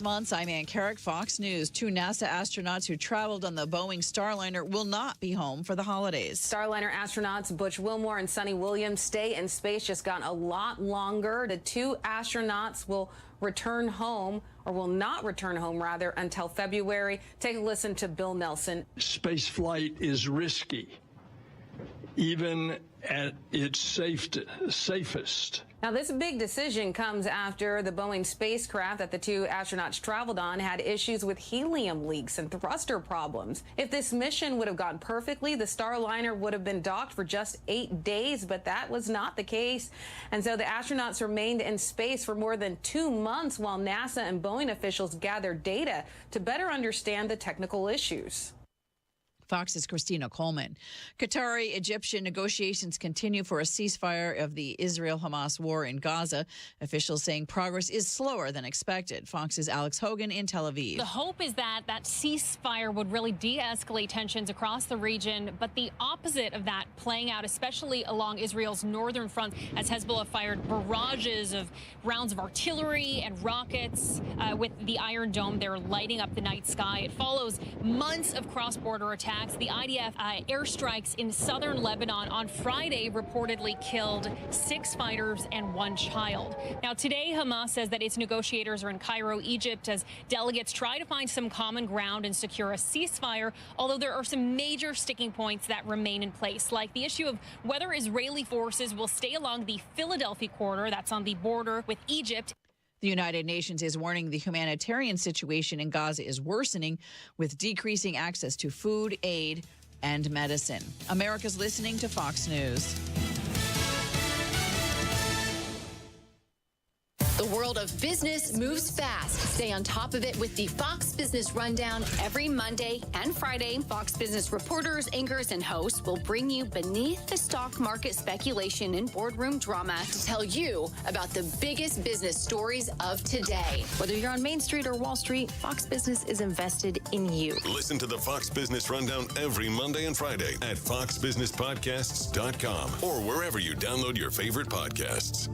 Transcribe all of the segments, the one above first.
Months, I'm Ann Carrick, Fox News. 2 NASA astronauts who traveled on the Boeing Starliner will not be home for the holidays. Starliner astronauts Butch Wilmore and Sunny Williams' stay in space just got a lot longer. The 2 astronauts will return home, or will not return home, rather, until February. Take a listen to Bill Nelson. Space flight is risky, even at its safest. Now, this big decision comes after the Boeing spacecraft that the 2 astronauts traveled on had issues with helium leaks and thruster problems. If this mission would have gone perfectly, the Starliner would have been docked for just 8 days, but that was not the case. And so the astronauts remained in space for more than 2 months while NASA and Boeing officials gathered data to better understand the technical issues. Fox's Christina Coleman. Qatari-Egyptian negotiations continue for a ceasefire of the Israel-Hamas war in Gaza. Officials saying progress is slower than expected. Fox's Alex Hogan in Tel Aviv. The hope is that ceasefire would really de-escalate tensions across the region, but the opposite of that playing out, especially along Israel's northern front, as Hezbollah fired barrages of rounds of artillery and rockets with the Iron Dome. They're lighting up the night sky. It follows months of cross-border attacks. The IDF airstrikes in southern Lebanon on Friday reportedly killed 6 fighters and 1 child. Now, today, Hamas says that its negotiators are in Cairo, Egypt, as delegates try to find some common ground and secure a ceasefire, although there are some major sticking points that remain in place, like the issue of whether Israeli forces will stay along the Philadelphia corridor, that's on the border with Egypt. The United Nations is warning the humanitarian situation in Gaza is worsening with decreasing access to food, aid, and medicine. America's listening to Fox News. The world of business moves fast. Stay on top of it with the Fox Business Rundown every Monday and Friday. Fox Business reporters, anchors, and hosts will bring you beneath the stock market speculation and boardroom drama to tell you about the biggest business stories of today. Whether you're on Main Street or Wall Street, Fox Business is invested in you. Listen to the Fox Business Rundown every Monday and Friday at foxbusinesspodcasts.com or wherever you download your favorite podcasts.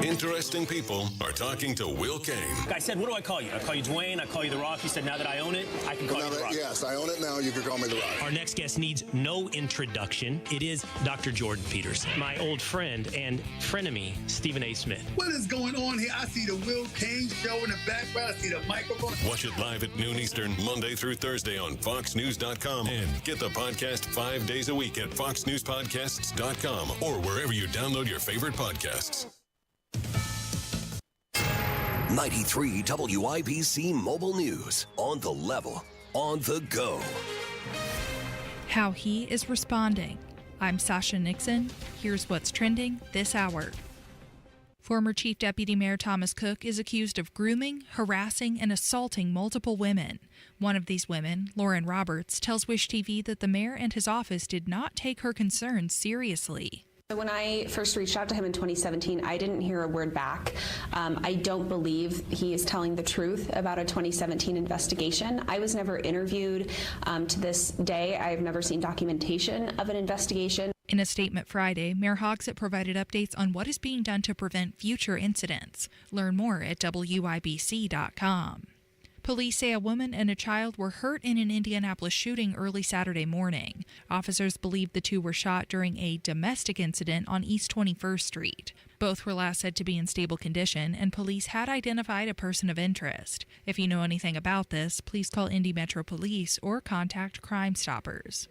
Interesting people are talking to Will Kane. I said, what do I call you? I call you Dwayne. I call you The Rock. He said, now that I own it, I can call you The Rock. Yes, I own it now. You can call me The Rock. Our next guest needs no introduction. It is Dr. Jordan Peters, my old friend and frenemy, Stephen A. Smith. What is going on here? I see the Will Kane show in the background. I see the microphone. Watch it live at noon Eastern, Monday through Thursday on FoxNews.com. And get the podcast 5 days a week at FoxNewsPodcasts.com or wherever you download your favorite podcasts. 93 WIBC Mobile News. On the level, on the go. How he is responding. I'm Sasha Nixon. Here's what's trending this hour. Former Chief Deputy Mayor Thomas Cook is accused of grooming, harassing, and assaulting multiple women. One of these women, Lauren Roberts, tells Wish TV that the mayor and his office did not take her concerns seriously. When I first reached out to him in 2017, I didn't hear a word back. I don't believe he is telling the truth about a 2017 investigation. I was never interviewed. To this day, I've never seen documentation of an investigation. In a statement Friday, Mayor Hogsett provided updates on what is being done to prevent future incidents. Learn more at WIBC.com. Police say a woman and a child were hurt in an Indianapolis shooting early Saturday morning. Officers believe the 2 were shot during a domestic incident on East 21st Street. Both were last said to be in stable condition, and police had identified a person of interest. If you know anything about this, please call Indy Metro Police or contact Crime Stoppers.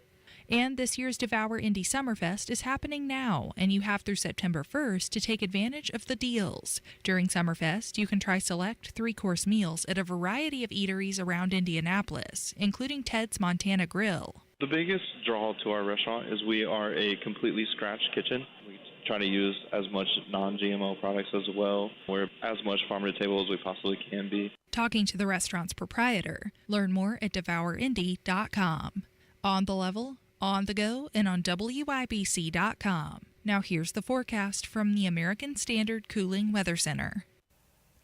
And this year's Devour Indy Summerfest is happening now, and you have through September 1st to take advantage of the deals. During Summerfest, you can try select 3-course meals at a variety of eateries around Indianapolis, including Ted's Montana Grill. The biggest draw to our restaurant is we are a completely scratch kitchen. We try to use as much non-GMO products as well. We're as much farm to table as we possibly can be. Talking to the restaurant's proprietor, learn more at devourindy.com. On the level, on the go, and on WIBC.com. Now here's the forecast from the American Standard Cooling Weather Center.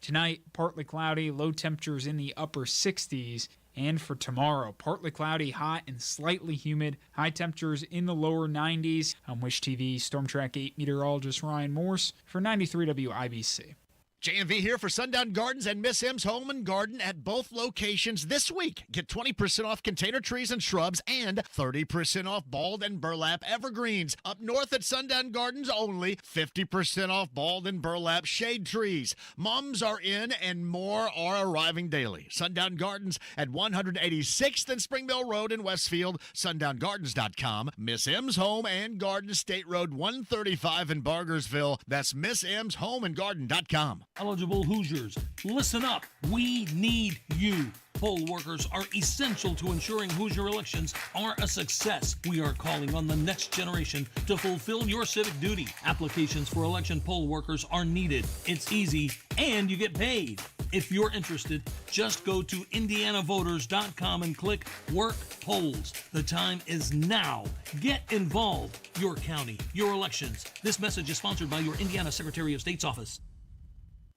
Tonight, partly cloudy, low temperatures in the upper 60s. And for tomorrow, partly cloudy, hot, and slightly humid. High temperatures in the lower 90s. I'm Wish TV Storm Track 8 meteorologist Ryan Morse for 93 WIBC. JMV here for Sundown Gardens and Miss M's Home and Garden at both locations this week. Get 20% off container trees and shrubs and 30% off bald and burlap evergreens. Up north at Sundown Gardens only, 50% off bald and burlap shade trees. Mums are in and more are arriving daily. Sundown Gardens at 186th and Spring Mill Road in Westfield, sundown.gardens.com. Miss M's Home and Garden, State Road 135 in Bargersville. That's missmshomeandgarden.com. Eligible Hoosiers, listen up. We need you. Poll workers are essential to ensuring Hoosier elections are a success. We are calling on the next generation to fulfill your civic duty. Applications for election poll workers are needed. It's easy, and you get paid. If you're interested, just go to indianavoters.com and click Work Polls. The time is now. Get involved. Your county, your elections. This message is sponsored by your Indiana Secretary of State's office.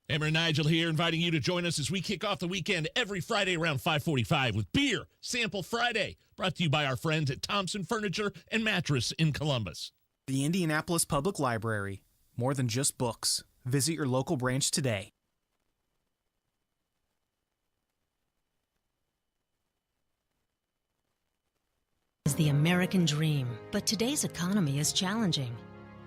Hammer and Nigel here, inviting you to join us as we kick off the weekend every Friday around 5:45 with Beer Sample Friday, brought to you by our friends at Thompson Furniture and Mattress in Columbus. The Indianapolis Public Library. More than just books. Visit your local branch today. Is the American dream, but today's economy is challenging.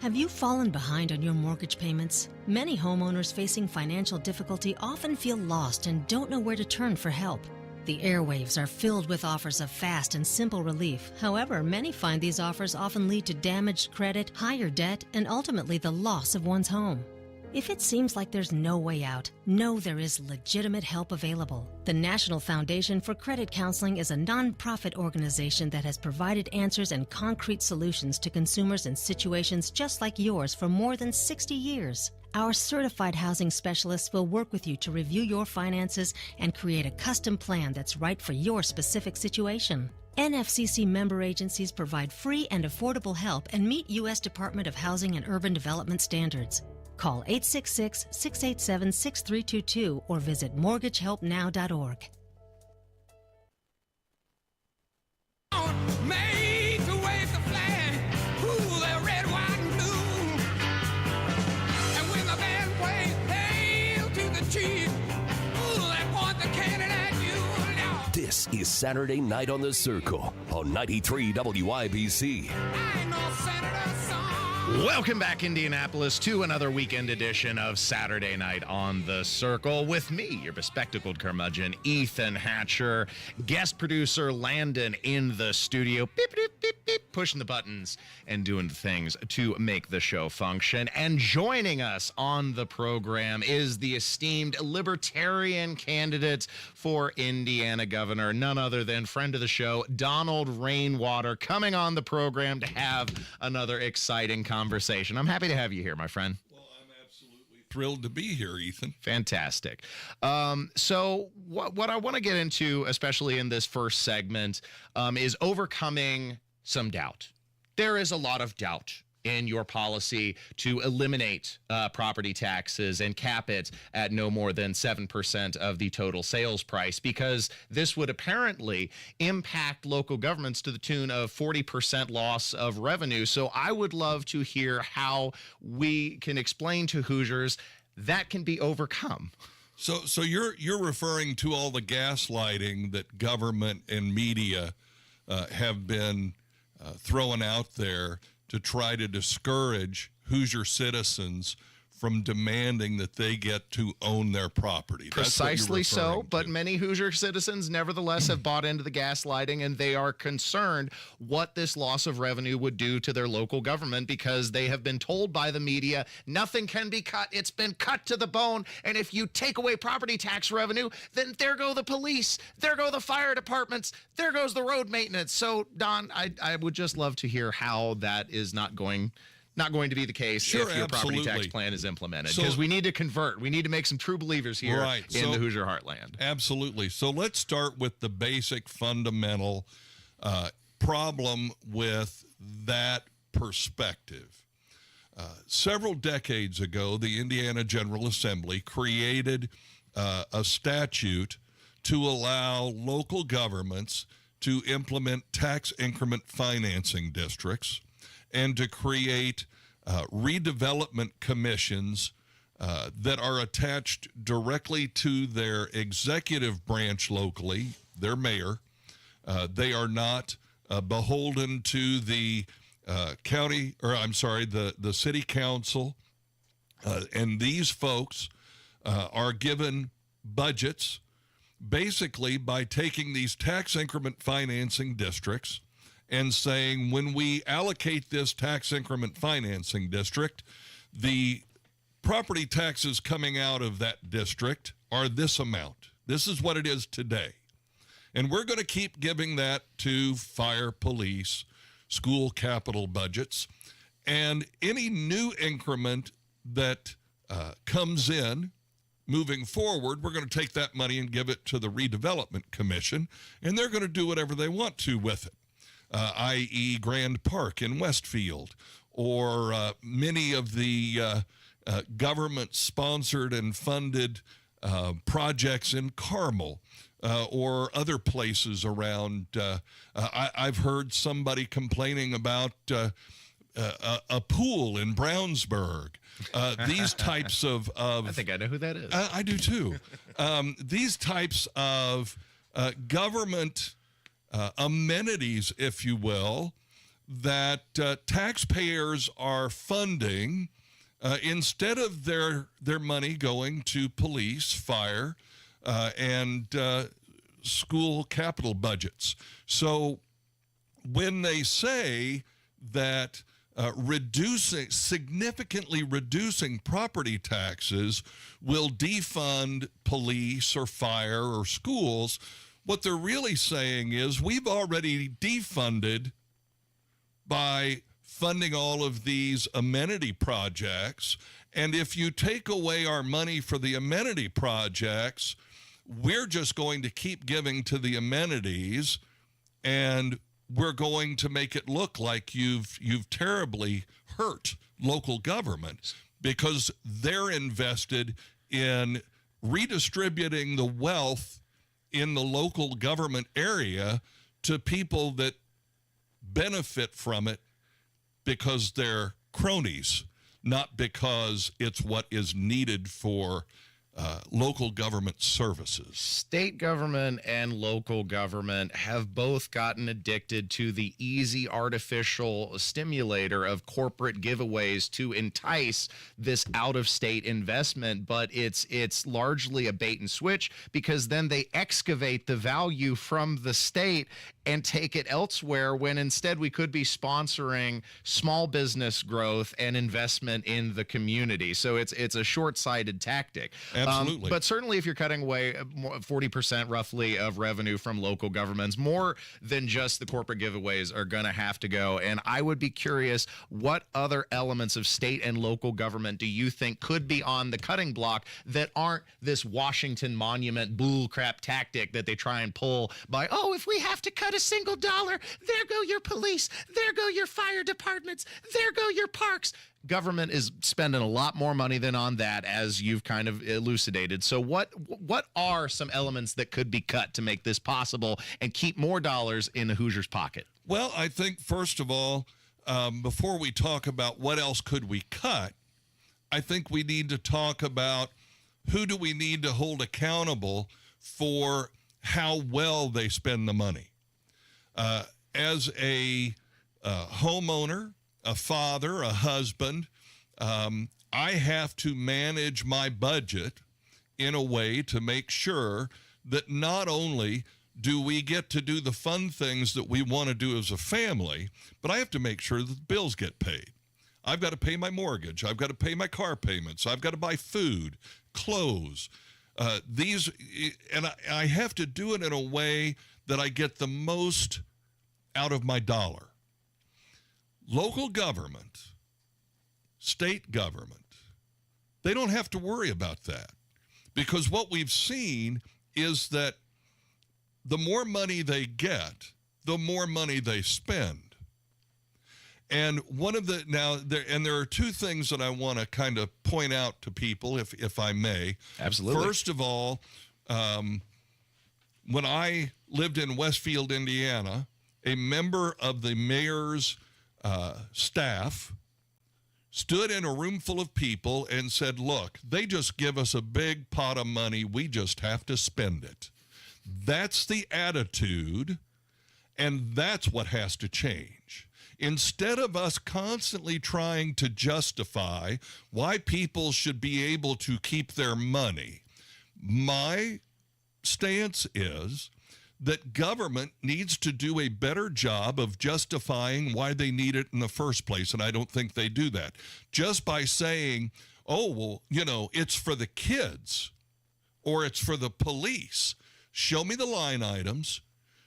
Have you fallen behind on your mortgage payments? Many homeowners facing financial difficulty often feel lost and don't know where to turn for help. The airwaves are filled with offers of fast and simple relief. However, many find these offers often lead to damaged credit, higher debt, and ultimately the loss of one's home. If it seems like there's no way out, know there is legitimate help available. The National Foundation for Credit Counseling is a nonprofit organization that has provided answers and concrete solutions to consumers in situations just like yours for more than 60 years. Our certified housing specialists will work with you to review your finances and create a custom plan that's right for your specific situation. NFCC member agencies provide free and affordable help and meet U.S. Department of Housing and Urban Development standards. Call 866-687-6322 or visit mortgagehelpnow.org. Made to wave the flag, ooh, the red, white, and blue. And when the band plays hail to the chief, ooh, they point the cannon at you now. This is Saturday Night on the Circle on 93 WIBC. I ain't no senator son. Welcome back, Indianapolis, to another weekend edition of Saturday Night on the Circle with me, your bespectacled curmudgeon, Ethan Hatcher, guest producer Landon in the studio, beep, beep, beep, beep, pushing the buttons and doing the things to make the show function. And joining us on the program is the esteemed libertarian candidate for Indiana governor, none other than friend of the show, Donald Rainwater, coming on the program to have another exciting conversation. I'm happy to have you here, my friend. Well, I'm absolutely thrilled to be here, Ethan. Fantastic. So what I want to get into, especially in this first segment, is overcoming some doubt. There is a lot of doubt in your policy to eliminate property taxes and cap it at no more than 7% of the total sales price, because this would apparently impact local governments to the tune of 40% loss of revenue. So I would love to hear how we can explain to Hoosiers that can be overcome. So you're referring to all the gaslighting that government and media have been throwing out there to try to discourage Hoosier citizens from demanding that they get to own their property. Precisely so, but many Hoosier citizens nevertheless have bought into the gaslighting, and they are concerned what this loss of revenue would do to their local government, because they have been told by the media nothing can be cut. It's been cut to the bone, and if you take away property tax revenue, then there go the police, there go the fire departments, there goes the road maintenance. So, Don, I would just love to hear how that is not going to be the case if your property tax plan is implemented, because we need to convert. We need to make some true believers here in the Hoosier heartland. Absolutely. So let's start with the basic fundamental problem with that perspective. Several decades ago, the Indiana General Assembly created a statute to allow local governments to implement tax increment financing districts and to create redevelopment commissions that are attached directly to their executive branch locally, their mayor. They are not beholden to the the city council. And these folks are given budgets basically by taking these tax increment financing districts and saying, when we allocate this tax increment financing district, the property taxes coming out of that district are this amount. This is what it is today. And we're going to keep giving that to fire, police, school capital budgets. And any new increment that comes in moving forward, we're going to take that money and give it to the Redevelopment Commission, and they're going to do whatever they want to with it, i.e. Grand Park in Westfield, or many of the government-sponsored and funded projects in Carmel, or other places around. I've heard somebody complaining about a pool in Brownsburg. These types of I think I know who that is. I do too. These types of government amenities, if you will, that taxpayers are funding instead of their money going to police, fire, and school capital budgets. So when they say that significantly reducing property taxes will defund police or fire or schools, what they're really saying is we've already defunded by funding all of these amenity projects. And if you take away our money for the amenity projects, we're just going to keep giving to the amenities, and we're going to make it look like you've terribly hurt local government, because they're invested in redistributing the wealth in the local government area to people that benefit from it because they're cronies, not because it's what is needed for local government services. State government and local government have both gotten addicted to the easy artificial stimulator of corporate giveaways to entice this out-of-state investment, but it's largely a bait and switch, because then they excavate the value from the state and take it elsewhere, when instead we could be sponsoring small business growth and investment in the community. So it's a short-sighted tactic. Absolutely. But certainly if you're cutting away 40% roughly of revenue from local governments, more than just the corporate giveaways are going to have to go. And I would be curious, what other elements of state and local government do you think could be on the cutting block that aren't this Washington Monument bullcrap tactic that they try and pull by, oh, if we have to cut a single dollar, there go your police, there go your fire departments, there go your parks. Government is spending a lot more money than on that, as you've kind of elucidated. So what are some elements that could be cut to make this possible and keep more dollars in the Hoosiers' pocket? Well, I think, first of all, before we talk about what else could we cut, I think we need to talk about who do we need to hold accountable for how well they spend the money. As a homeowner, a father, a husband, I have to manage my budget in a way to make sure that not only do we get to do the fun things that we want to do as a family, but I have to make sure that the bills get paid. I've got to pay my mortgage. I've got to pay my car payments. I've got to buy food, clothes. And I have to do it in a way that I get the most out of my dollar. Local government, state government, they don't have to worry about that, because what we've seen is that the more money they get, the more money they spend. And there are two things that I want to kind of point out to people, if I may. Absolutely. First of all, when I lived in Westfield, Indiana, a member of the mayor's staff stood in a room full of people and said, look, they just give us a big pot of money. We just have to spend it. That's the attitude, and that's what has to change. Instead of us constantly trying to justify why people should be able to keep their money, my stance is that government needs to do a better job of justifying why they need it in the first place, and I don't think they do that. Just by saying, oh, well, you know, it's for the kids or it's for the police. Show me the line items.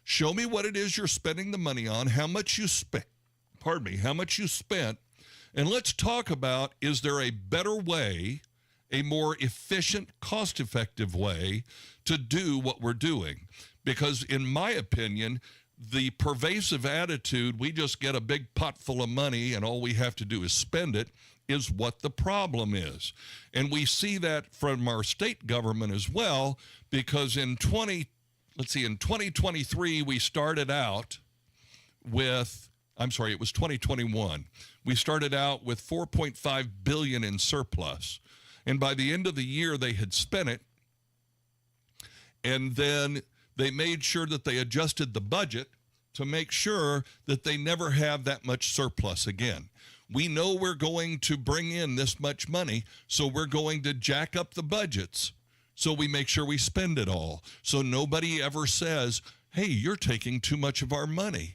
Show me what it is you're spending the money on, how much you spent, how much you spent, and let's talk about, is there a better way, a more efficient, cost-effective way to do what we're doing? Because in my opinion, the pervasive attitude, we just get a big pot full of money and all we have to do is spend it, is what the problem is. And we see that from our state government as well, because in 2023, we started out with, it was 2021. We started out with $4.5 billion in surplus. And by the end of the year, they had spent it. And then they made sure that they adjusted the budget to make sure that they never have that much surplus again. We know we're going to bring in this much money, so we're going to jack up the budgets so we make sure we spend it all. So nobody ever says, hey, you're taking too much of our money.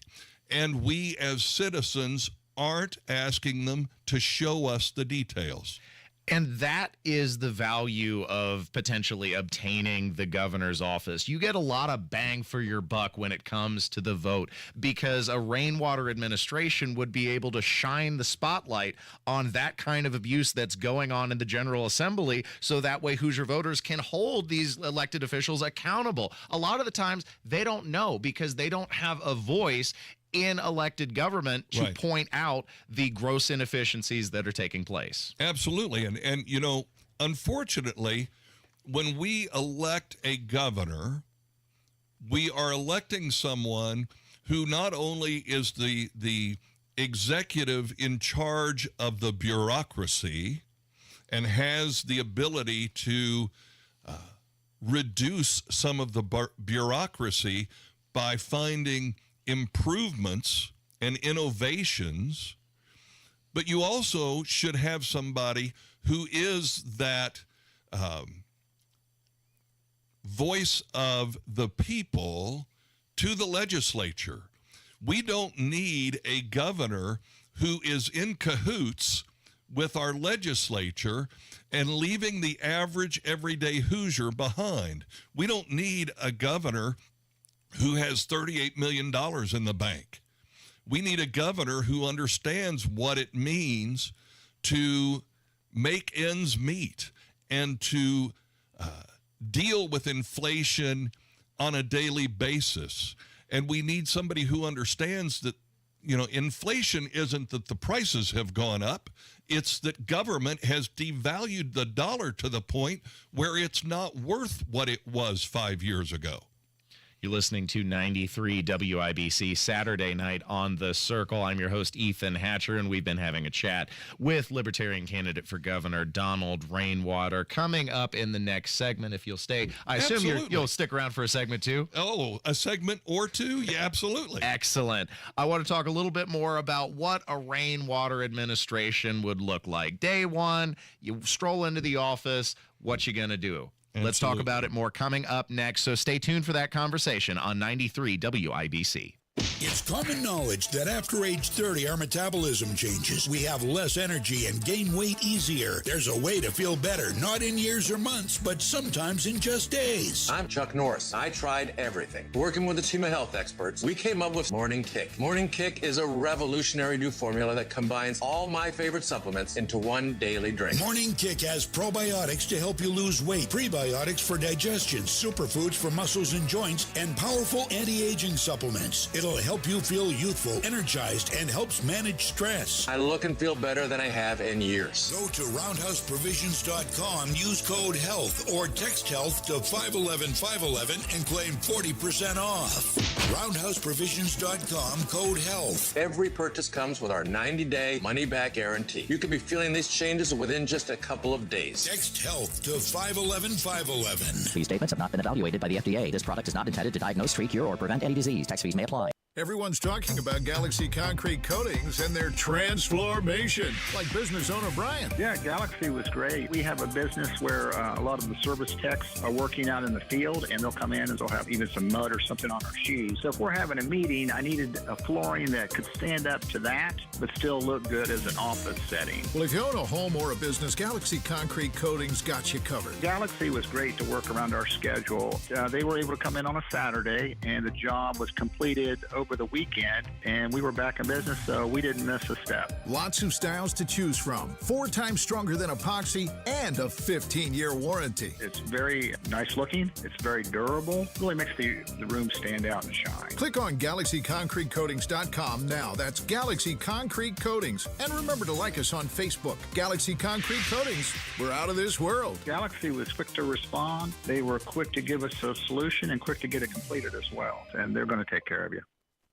And we as citizens aren't asking them to show us the details. And that is the value of potentially obtaining the governor's office. You get a lot of bang for your buck when it comes to the vote, because a rainwater administration would be able to shine the spotlight on that kind of abuse that's going on in the General Assembly, so that way Hoosier voters can hold these elected officials accountable. A lot of the times they don't know because they don't have a voice in elected government to point out the gross inefficiencies that are taking place. Absolutely. And you know, unfortunately, when we elect a governor, we are electing someone who not only is the executive in charge of the bureaucracy and has the ability to reduce some of the bureaucracy by finding improvements and innovations, but you also should have somebody who is that voice of the people to the legislature. We don't need a governor who is in cahoots with our legislature and leaving the average everyday Hoosier behind. We don't need a governor who has $38 million in the bank. We need a governor who understands what it means to make ends meet and to deal with inflation on a daily basis. And we need somebody who understands that, you know, inflation isn't that the prices have gone up. It's that government has devalued the dollar to the point where it's not worth what it was 5 years ago. You're listening to 93 WIBC Saturday Night on the Circle. I'm your host, Ethan Hatcher, and we've been having a chat with Libertarian candidate for governor Donald Rainwater. Coming up in the next segment, if you'll stay. I assume you'll stick around for a segment too? Oh, a segment or two? Yeah, absolutely. Excellent. I want to talk a little bit more about what a Rainwater administration would look like. Day one, you stroll into the office, what you gonna do? Absolutely. Let's talk about it more coming up next, so stay tuned for that conversation on 93 WIBC. It's common knowledge that after age 30, our metabolism changes. We have less energy and gain weight easier. There's a way to feel better, not in years or months, but sometimes in just days. I'm Chuck Norris. I tried everything. Working with a team of health experts, we came up with Morning Kick. Morning Kick is a revolutionary new formula that combines all my favorite supplements into one daily drink. Morning Kick has probiotics to help you lose weight, prebiotics for digestion, superfoods for muscles and joints, and powerful anti-aging supplements. It'll help help you feel youthful, energized, and helps manage stress. I look and feel better than I have in years. Go to roundhouseprovisions.com, use code HEALTH, or text HEALTH to 511-511 and claim 40% off. roundhouseprovisions.com, code HEALTH. Every purchase comes with our 90-day money-back guarantee. You could be feeling these changes within just a couple of days. Text HEALTH to 511-511. These statements have not been evaluated by the FDA. This product is not intended to diagnose, treat, cure, or prevent any disease. Tax fees may apply. Everyone's talking about Galaxy Concrete Coatings and their transformation, like business owner Brian. Yeah, Galaxy was great. We have a business where a lot of the service techs are working out in the field, and they'll come in and they'll have even some mud or something on our shoes. So if we're having a meeting, I needed a flooring that could stand up to that, but still look good as an office setting. Well, if you own a home or a business, Galaxy Concrete Coatings got you covered. Galaxy was great to work around our schedule. They were able to come in on a Saturday, and the job was completed over the weekend, and we were back in business, so we didn't miss a step. Lots of styles to choose from. 4 times stronger than epoxy and a 15-year warranty. It's very nice looking. It's very durable. Really makes the room stand out and shine. Click on GalaxyConcreteCoatings.com now. That's Galaxy Concrete Coatings. And remember to like us on Facebook. Galaxy Concrete Coatings. We're out of this world. Galaxy was quick to respond. They were quick to give us a solution and quick to get it completed as well. And they're going to take care of you.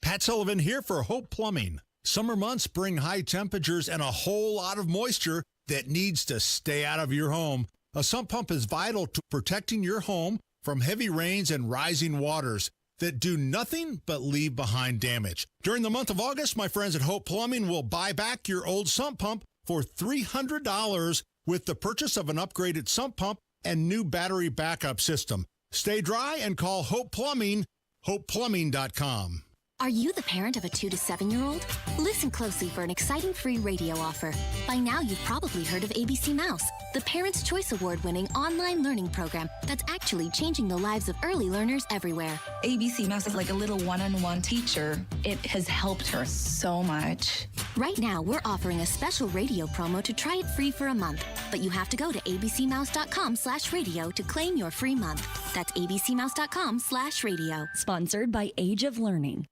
Pat Sullivan here for Hope Plumbing. Summer months bring high temperatures and a whole lot of moisture that needs to stay out of your home. A sump pump is vital to protecting your home from heavy rains and rising waters that do nothing but leave behind damage. During the month of August, my friends at Hope Plumbing will buy back your old sump pump for $300 with the purchase of an upgraded sump pump and new battery backup system. Stay dry and call Hope Plumbing, hopeplumbing.com. Are you the parent of a 2 to 7-year-old? Listen closely for an exciting free radio offer. By now, you've probably heard of ABC Mouse, the Parents' Choice Award-winning online learning program that's actually changing the lives of early learners everywhere. ABC Mouse is like a little one-on-one teacher. It has helped her so much. Right now, we're offering a special radio promo to try it free for a month, but you have to go to abcmouse.com/radio to claim your free month. That's abcmouse.com/radio. Sponsored by Age of Learning.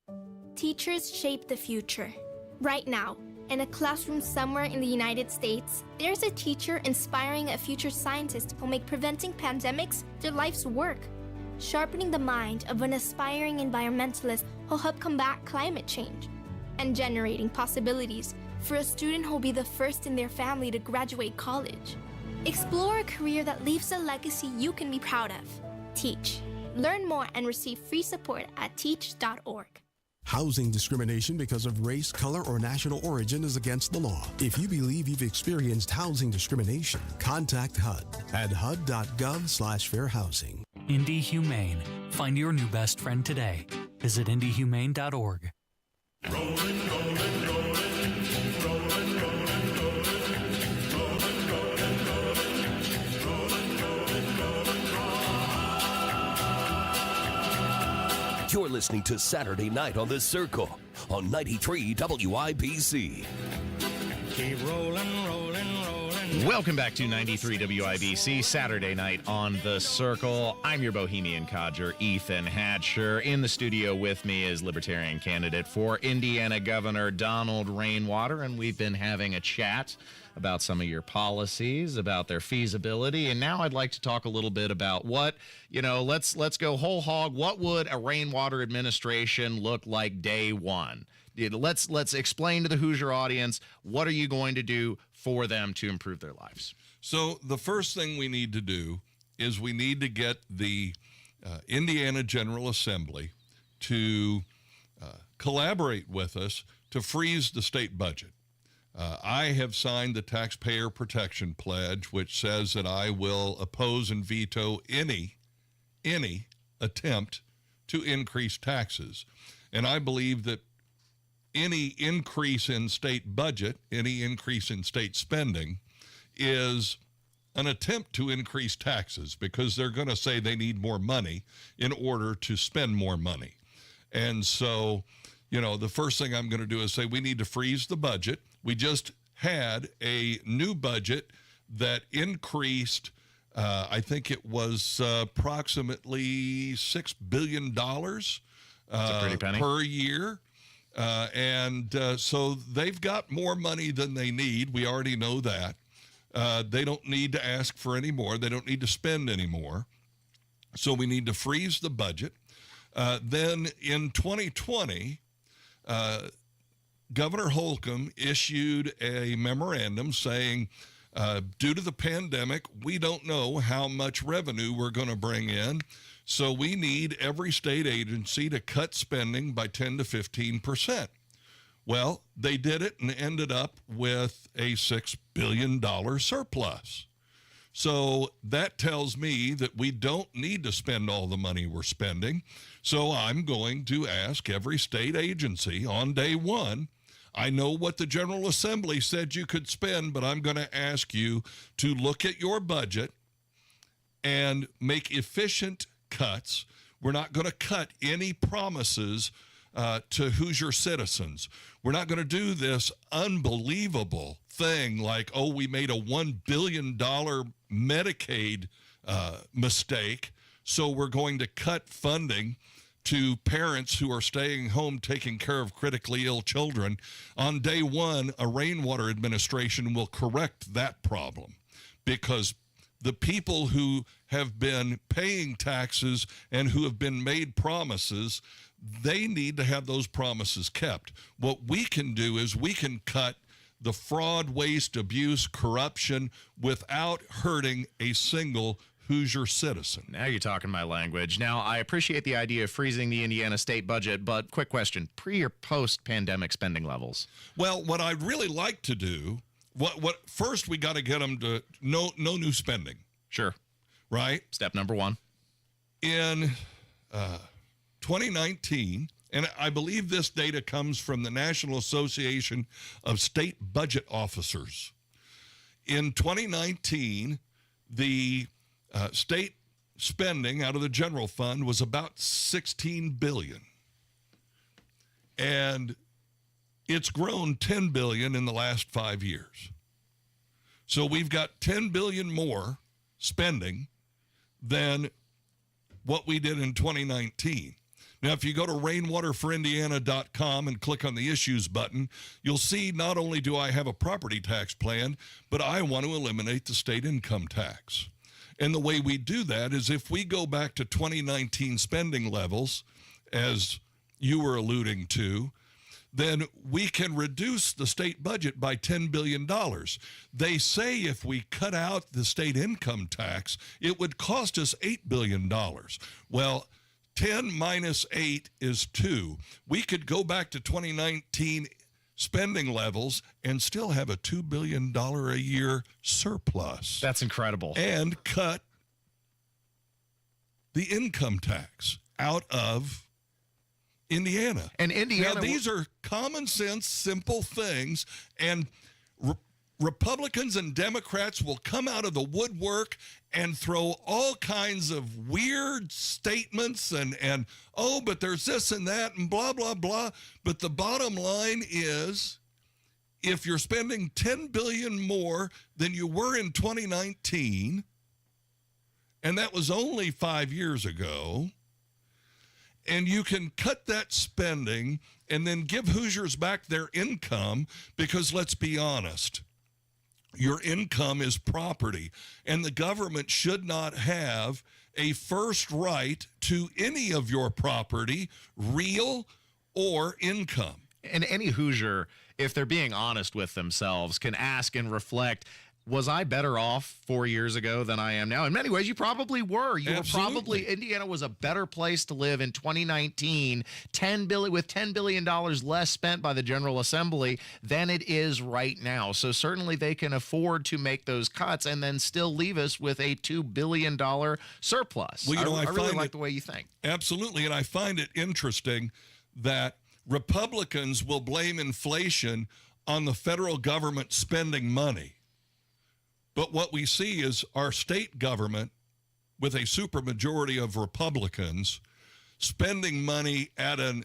Teachers shape the future. Right now, in a classroom somewhere in the United States, there's a teacher inspiring a future scientist who'll make preventing pandemics their life's work. Sharpening the mind of an aspiring environmentalist who'll help combat climate change. And generating possibilities for a student who'll be the first in their family to graduate college. Explore a career that leaves a legacy you can be proud of. Teach. Learn more and receive free support at teach.org. Housing discrimination because of race, color, or national origin is against the law. If you believe you've experienced housing discrimination, contact HUD at hud.gov/fair housing. Indy Humane. Find your new best friend today. Visit indyhumane.org. Rolling, rolling, rolling, rolling, rolling, rolling, rolling, rolling, rolling, rolling, rolling. You're listening to Saturday Night on the Circle on 93 WIBC. Keep rolling, rolling, rolling. Welcome back to 93 WIBC, Saturday Night on the Circle. I'm your Bohemian codger, Ethan Hatcher. In the studio with me is Libertarian candidate for Indiana Governor Donald Rainwater, and we've been having a chat about some of your policies, about their feasibility, and now I'd like to talk a little bit about what, let's go whole hog. What would a Rainwater administration look like day one? Let's explain to the Hoosier audience, what are you going to do for them to improve their lives? So the first thing we need to do is we need to get the Indiana General Assembly to collaborate with us to freeze the state budget. I have signed the Taxpayer Protection Pledge, which says that I will oppose and veto any attempt to increase taxes. And I believe that any increase in state budget, any increase in state spending is an attempt to increase taxes because they're going to say they need more money in order to spend more money. And so, the first thing I'm going to do is say we need to freeze the budget. We just had a new budget that increased, I think it was approximately $6 billion That's a pretty penny. per year. So they've got more money than they need. We already know that. They don't need to ask for any more. They don't need to spend any more. So we need to freeze the budget. Then in 2020, Governor Holcomb issued a memorandum saying, due to the pandemic, we don't know how much revenue we're going to bring in. So we need every state agency to cut spending by 10 to 15%. Well, they did it and ended up with a $6 billion surplus. So that tells me that we don't need to spend all the money we're spending. So I'm going to ask every state agency on day one. I know what the General Assembly said you could spend, but I'm going to ask you to look at your budget and make efficient cuts. We're not going to cut any promises to Hoosier citizens. We're not going to do this unbelievable thing like, oh, we made a $1 billion Medicaid mistake, so we're going to cut funding to parents who are staying home taking care of critically ill children. On day one, a rainwater administration will correct that problem, because the people who have been paying taxes and who have been made promises, they need to have those promises kept. What we can do is we can cut the fraud, waste, abuse, corruption without hurting a single Hoosier citizen. Now you're talking my language. Now, I appreciate the idea of freezing the Indiana state budget, but quick question, pre or post-pandemic spending levels? Well, what I'd really like to do, first we got to get them to no new spending. Sure. Right? Step number one. In 2019, and I believe this data comes from the National Association of State Budget Officers. In 2019, the state spending out of the general fund was about $16 billion. And it's grown $10 billion in the last 5 years. So we've got $10 billion more spending than what we did in 2019. Now, if you go to rainwaterforindiana.com and click on the issues button, you'll see not only do I have a property tax plan, but I want to eliminate the state income tax. And the way we do that is if we go back to 2019 spending levels, as you were alluding to, then we can reduce the state budget by $10 billion. They say if we cut out the state income tax, it would cost us $8 billion. Well, 10 minus 8 is 2. We could go back to 2019 spending levels and still have a $2 billion a year surplus. That's incredible. And cut the income tax out of Indiana. And Indiana. Now, these are common sense, simple things, and Republicans and Democrats will come out of the woodwork and throw all kinds of weird statements and oh, but there's this and that and blah, blah, blah. But the bottom line is, if you're spending $10 billion more than you were in 2019, and that was only 5 years ago, and you can cut that spending and then give Hoosiers back their income, because let's be honest, your income is property, and the government should not have a first right to any of your property, real or income. And any Hoosier, if they're being honest with themselves, can ask and reflect, was I better off 4 years ago than I am now? In many ways, you probably were. You Absolutely. were probably, Indiana was a better place to live in 2019, with $10 billion less spent by the General Assembly than it is right now. So certainly they can afford to make those cuts and then still leave us with a $2 billion surplus. Well, I really like the way you think. Absolutely, and I find it interesting that Republicans will blame inflation on the federal government spending money. But what we see is our state government, with a supermajority of Republicans, spending money at an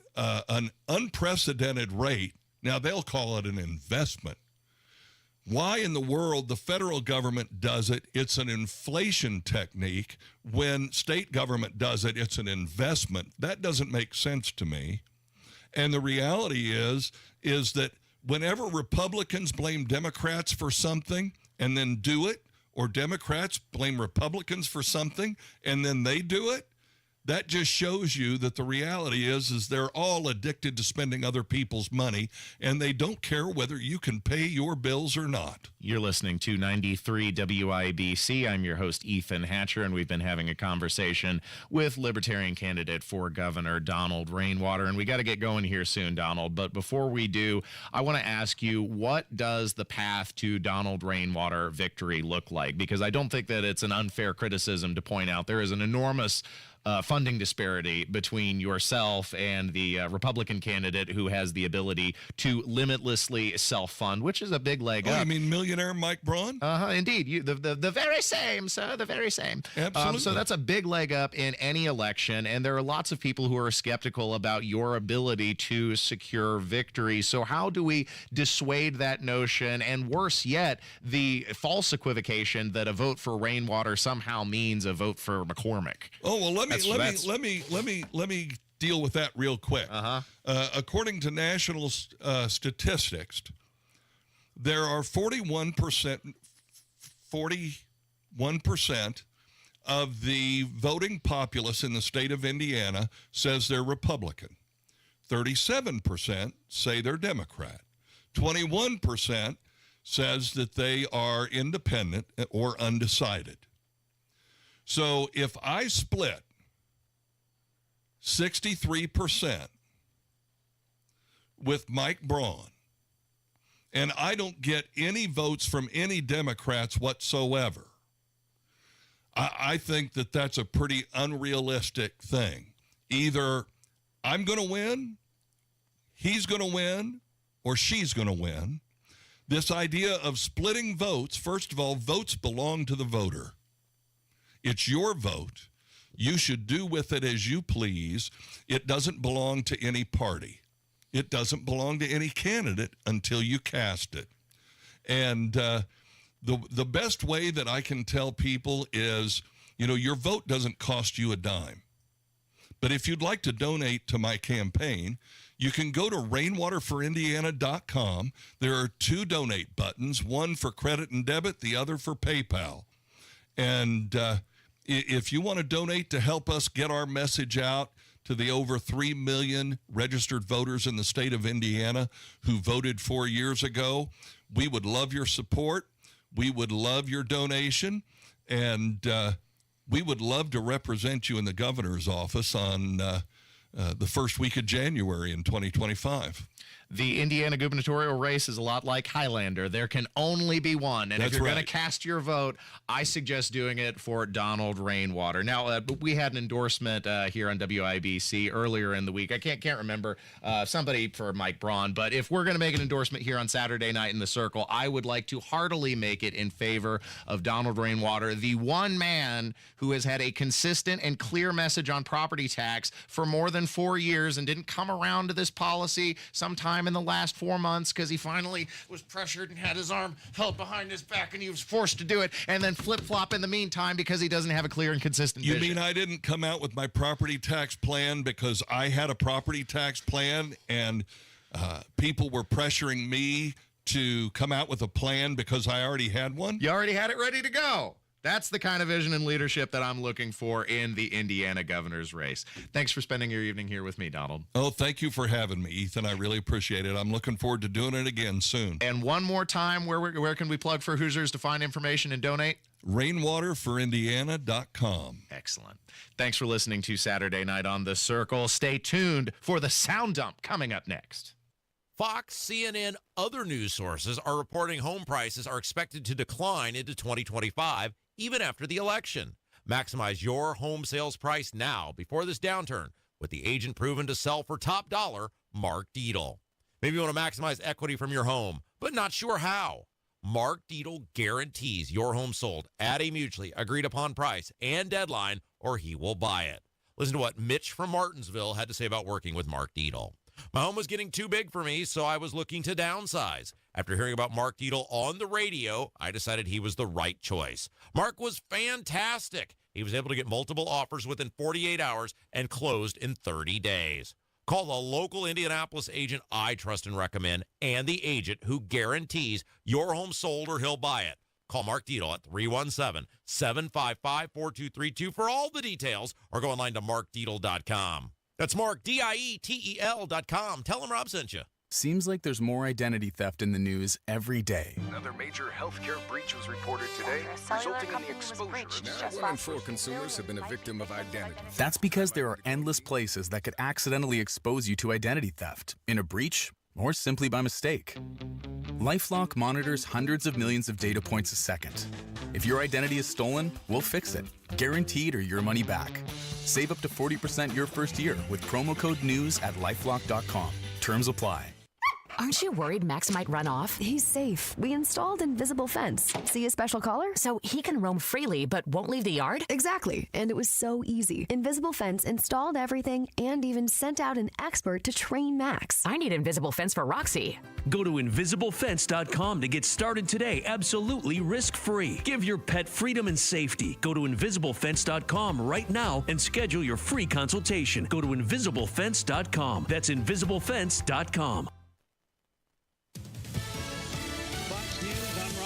unprecedented rate. Now, they'll call it an investment. Why in the world the federal government does it, it's an inflation technique. When state government does it, it's an investment. That doesn't make sense to me. And the reality is that whenever Republicans blame Democrats for something and then do it, or Democrats blame Republicans for something and then they do it, that just shows you that the reality is they're all addicted to spending other people's money, and they don't care whether you can pay your bills or not. You're listening to 93 WIBC. I'm your host, Ethan Hatcher, and we've been having a conversation with Libertarian candidate for governor, Donald Rainwater. And we got to get going here soon, Donald. But before we do, I want to ask you, what does the path to Donald Rainwater victory look like? Because I don't think that it's an unfair criticism to point out there is an enormous funding disparity between yourself and the Republican candidate who has the ability to limitlessly self-fund, which is a big leg up. You mean millionaire Mike Braun? Indeed. The very same, sir, the very same. Absolutely. So that's a big leg up in any election, and there are lots of people who are skeptical about your ability to secure victory. So how do we dissuade that notion, and worse yet, the false equivocation that a vote for Rainwater somehow means a vote for McCormick? Oh, well, let me deal with that real quick. According to national statistics, there are 41% of the voting populace in the state of Indiana says they're Republican. 37% say they're Democrat. 21% says that they are independent or undecided. So if I split 63% with Mike Braun, and I don't get any votes from any Democrats whatsoever, I think that that's a pretty unrealistic thing. Either I'm going to win, he's going to win, or she's going to win. This idea of splitting votes, first of all, votes belong to the voter. It's your vote. You should do with it as you please. It doesn't belong to any party. It doesn't belong to any candidate until you cast it. And the best way that I can tell people is, your vote doesn't cost you a dime. But if you'd like to donate to my campaign, you can go to rainwaterforindiana.com. There are 2 donate buttons, one for credit and debit, the other for PayPal. And if you want to donate to help us get our message out to the over 3 million registered voters in the state of Indiana who voted 4 years ago, we would love your support. We would love your donation. And we would love to represent you in the governor's office on the first week of January in 2025. The Indiana gubernatorial race is a lot like Highlander. There can only be one. And if you're going to cast your vote, I suggest doing it for Donald Rainwater. Now, we had an endorsement here on WIBC earlier in the week. I can't remember somebody for Mike Braun. But if we're going to make an endorsement here on Saturday night in the Circle, I would like to heartily make it in favor of Donald Rainwater, the one man who has had a consistent and clear message on property tax for more than 4 years and didn't come around to this policy sometime in the last 4 months because he finally was pressured and had his arm held behind his back and he was forced to do it, and then flip-flop in the meantime because he doesn't have a clear and consistent vision. You mean I didn't come out with my property tax plan because I had a property tax plan and people were pressuring me to come out with a plan because I already had one? You already had it ready to go. That's the kind of vision and leadership that I'm looking for in the Indiana governor's race. Thanks for spending your evening here with me, Donald. Oh, thank you for having me, Ethan. I really appreciate it. I'm looking forward to doing it again soon. And one more time, where can we plug for Hoosiers to find information and donate? rainwaterforindiana.com. Excellent. Thanks for listening to Saturday Night on the Circle. Stay tuned for the Sound Dump coming up next. Fox, CNN, other news sources are reporting home prices are expected to decline into 2025, even after the election. Maximize your home sales price now before this downturn with the agent proven to sell for top dollar, Mark Dietl. Maybe you want to maximize equity from your home, but not sure how. Mark Dietl guarantees your home sold at a mutually agreed upon price and deadline, or he will buy it. Listen to what Mitch from Martinsville had to say about working with Mark Dietl. My home was getting too big for me, so I was looking to downsize. After hearing about Mark Dietl on the radio, I decided he was the right choice. Mark was fantastic. He was able to get multiple offers within 48 hours and closed in 30 days. Call the local Indianapolis agent I trust and recommend, and the agent who guarantees your home sold or he'll buy it. Call Mark Dietel at 317-755-4232 for all the details, or go online to markdietel.com. That's Mark, Dietel.com. Tell him Rob sent you. Seems like there's more identity theft in the news every day. Another major healthcare breach was reported today, resulting in the exposure. Now, 1 in 4 consumers have been a victim of identity. That's because there are endless places that could accidentally expose you to identity theft, in a breach, or simply by mistake. LifeLock monitors hundreds of millions of data points a second. If your identity is stolen, we'll fix it, guaranteed or your money back. Save up to 40% your first year with promo code NEWS at LifeLock.com. Terms apply. Aren't you worried Max might run off? He's safe. We installed Invisible Fence. See a special collar? So he can roam freely but won't leave the yard? Exactly. And it was so easy. Invisible Fence installed everything and even sent out an expert to train Max. I need Invisible Fence for Roxy. Go to InvisibleFence.com to get started today, absolutely risk-free. Give your pet freedom and safety. Go to InvisibleFence.com right now and schedule your free consultation. Go to InvisibleFence.com. That's InvisibleFence.com.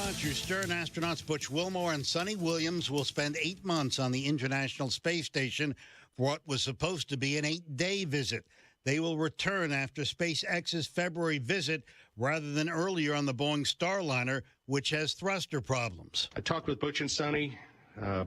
Roger Stern. Astronauts Butch Wilmore and Sonny Williams will spend 8 months on the International Space Station for what was supposed to be an 8-day visit. They will return after SpaceX's February visit rather than earlier on the Boeing Starliner, which has thruster problems. I talked with Butch and Sonny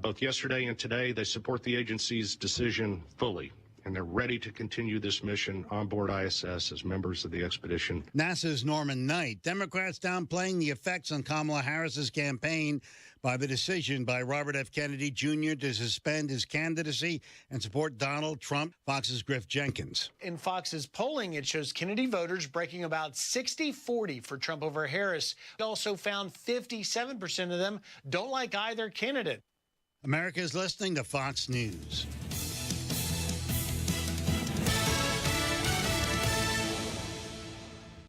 both yesterday and today. They support the agency's decision fully, and they're ready to continue this mission on board ISS as members of the expedition. NASA's Norman Knight. Democrats downplaying the effects on Kamala Harris's campaign by the decision by Robert F. Kennedy Jr. to suspend his candidacy and support Donald Trump. Fox's Griff Jenkins. In Fox's polling, it shows Kennedy voters breaking about 60-40 for Trump over Harris. It also found 57% of them don't like either candidate. America is listening to Fox News.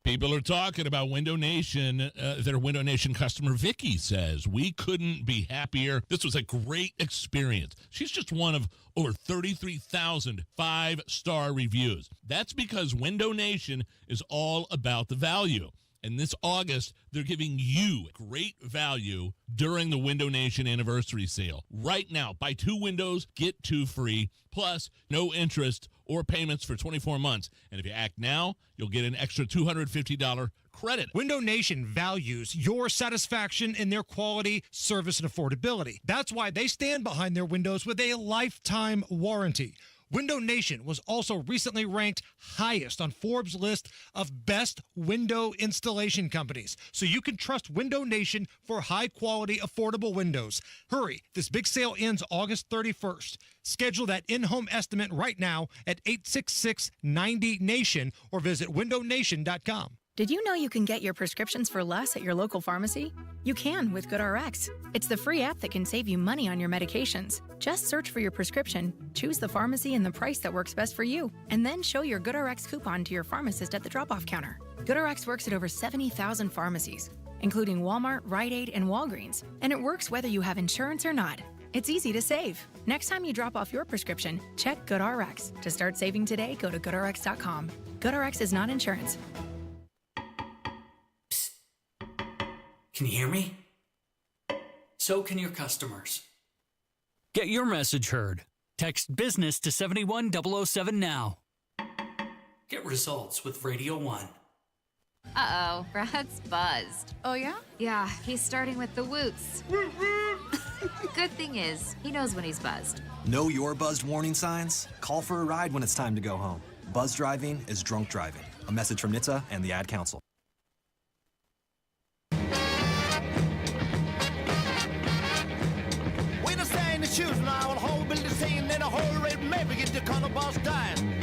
People are talking about Window Nation. Their Window Nation customer, Vicky, says, we couldn't be happier. This was a great experience. She's just one of over 33,000 5-star reviews. That's because Window Nation is all about the value. And this August, they're giving you great value during the Window Nation anniversary sale. Right now, buy 2 windows, get 2 free, plus no interest or payments for 24 months. And if you act now, you'll get an extra $250 credit. Window Nation values your satisfaction in their quality, service, and affordability. That's why they stand behind their windows with a lifetime warranty. Window Nation was also recently ranked highest on Forbes' list of best window installation companies. So you can trust Window Nation for high-quality, affordable windows. Hurry, this big sale ends August 31st. Schedule that in-home estimate right now at 866-90-NATION or visit windownation.com. Did you know you can get your prescriptions for less at your local pharmacy? You can with GoodRx. It's the free app that can save you money on your medications. Just search for your prescription, choose the pharmacy and the price that works best for you, and then show your GoodRx coupon to your pharmacist at the drop-off counter. GoodRx works at over 70,000 pharmacies, including Walmart, Rite Aid, and Walgreens, and it works whether you have insurance or not. It's easy to save. Next time you drop off your prescription, check GoodRx. To start saving today, go to GoodRx.com. GoodRx is not insurance. Can you hear me? So can your customers. Get your message heard. Text business to 71007 now. Get results with Radio 1. Uh-oh, Brad's buzzed. Oh, yeah? Yeah, he's starting with the woots. Good thing is, he knows when he's buzzed. Know your buzzed warning signs? Call for a ride when it's time to go home. Buzz driving is drunk driving. A message from NHTSA and the Ad Council. Choose now and whole building scene in a whole red maybe get the color boss dying.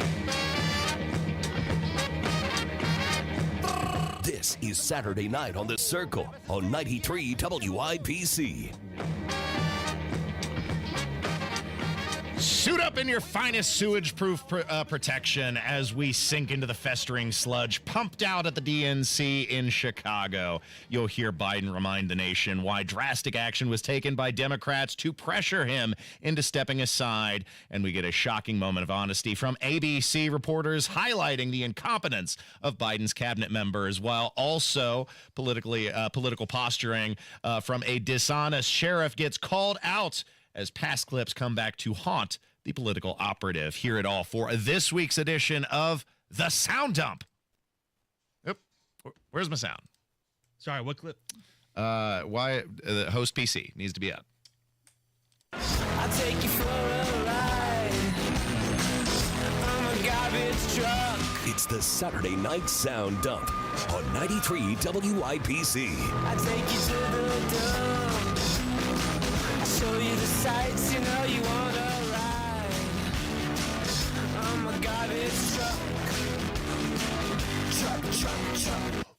This is Saturday Night on The Circle on 93 WIPC. Suit up in your finest sewage-proof protection as we sink into the festering sludge pumped out at the DNC in Chicago. You'll hear Biden remind the nation why drastic action was taken by Democrats to pressure him into stepping aside. And we get a shocking moment of honesty from ABC reporters highlighting the incompetence of Biden's cabinet members, while also political posturing from a dishonest sheriff gets called out as past clips come back to haunt the political operative. Hear it all for this week's edition of The Sound Dump. Oop, where's my sound? Sorry, what clip? Why the host PC needs to be up. I'll take you for a ride. I'm a garbage truck. It's the Saturday Night Sound Dump on 93 WIPC. I take you to the dump. I show you the sights, you know you wanna ride. I'm a garbage truck.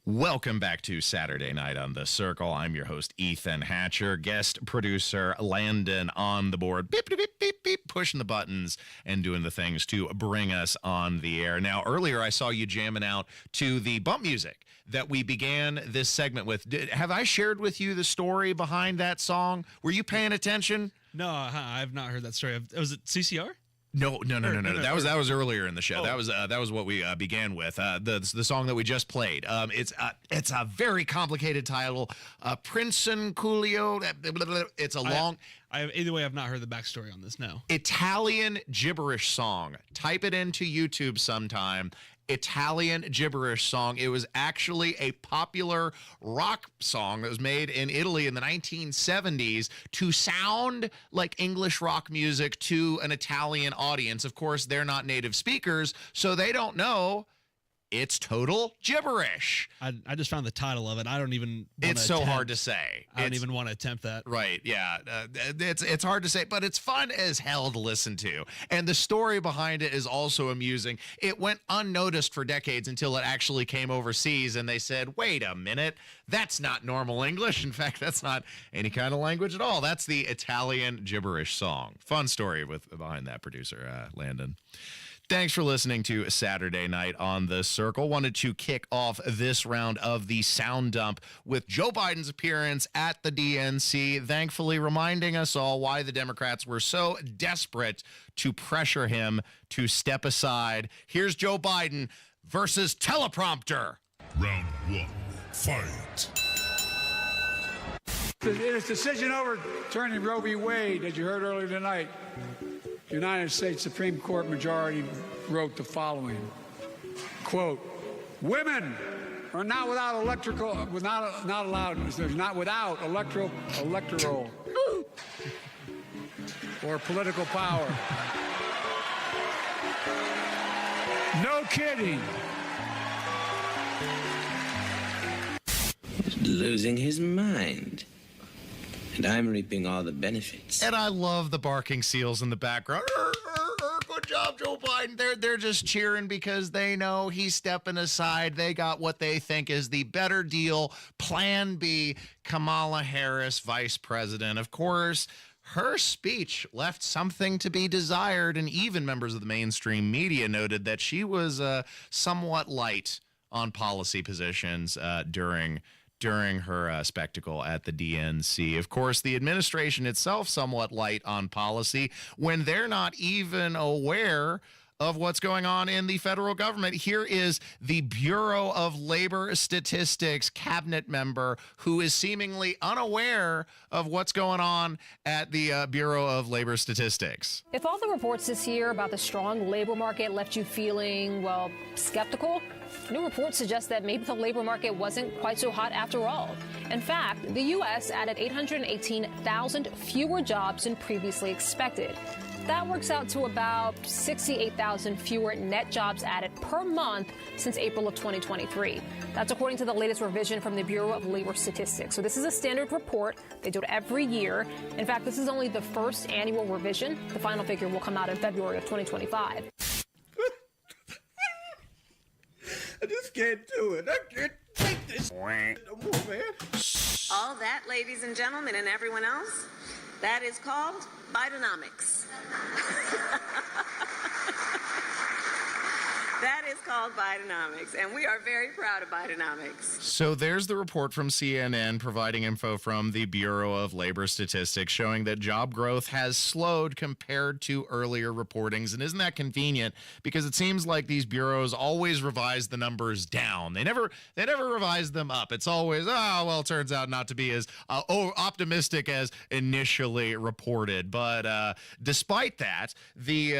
Welcome back to Saturday Night on the Circle. I'm your host, Ethan Hatcher. Guest producer Landon on the board. Beep, beep, beep, beep, beep, pushing the buttons and doing the things to bring us on the air. Now, earlier I saw you jamming out to the bump music that we began this segment with. Have I shared with you the story behind that song? Were you paying attention? No, I've not heard that story. Was it CCR? No. That was earlier in the show. Oh. That was what we began with. The song that we just played. It's a very complicated title. Prince and Coolio. It's a long. Either way, I've not heard the backstory on this. No. Italian gibberish song. Type it into YouTube sometime. Italian gibberish song. It was actually a popular rock song that was made in Italy in the 1970s to sound like English rock music to an Italian audience. Of course, they're not native speakers, so they don't know. It's total gibberish. I just found the title of it. I don't even. It's so hard to say. I don't even want to attempt that. Right? Yeah. It's hard to say, but it's fun as hell to listen to. And the story behind it is also amusing. It went unnoticed for decades until it actually came overseas, and they said, "Wait a minute, that's not normal English. In fact, that's not any kind of language at all. That's the Italian gibberish song." Fun story behind that, producer Landon. Thanks for listening to Saturday Night on the Circle. Wanted to kick off this round of the Sound Dump with Joe Biden's appearance at the DNC, thankfully reminding us all why the Democrats were so desperate to pressure him to step aside. Here's Joe Biden versus teleprompter. Round one, fight. In its decision overturning Roe v. Wade, as you heard earlier tonight, the United States Supreme Court majority wrote the following, quote, "Women are not without electoral or political power." No kidding. He's losing his mind. And I'm reaping all the benefits. And I love the barking seals in the background. Good job, Joe Biden. They're just cheering because they know he's stepping aside. They got what they think is the better deal. Plan B, Kamala Harris, vice president. Of course, her speech left something to be desired, and even members of the mainstream media noted that she was somewhat light on policy positions during her spectacle at the DNC. Of course, the administration itself somewhat light on policy when they're not even aware of what's going on in the federal government. Here is the Bureau of Labor Statistics cabinet member who is seemingly unaware of what's going on at the Bureau of Labor Statistics. If all the reports this year about the strong labor market left you feeling, well, skeptical, new reports suggest that maybe the labor market wasn't quite so hot after all. In fact, the U.S. added 818,000 fewer jobs than previously expected. That works out to about 68,000 fewer net jobs added per month since April of 2023. That's according to the latest revision from the Bureau of Labor Statistics. So this is a standard report. They do it every year. In fact, this is only the first annual revision. The final figure will come out in February of 2025. I just can't do it. I can't take this no more, man. All that, ladies and gentlemen, and everyone else, that is called Bidenomics. That is called Bidenomics, and we are very proud of Bidenomics. So there's the report from CNN providing info from the Bureau of Labor Statistics showing that job growth has slowed compared to earlier reportings. And isn't that convenient? Because it seems like these bureaus always revise the numbers down. They never revise them up. It's always, it turns out not to be as optimistic as initially reported. But despite that, the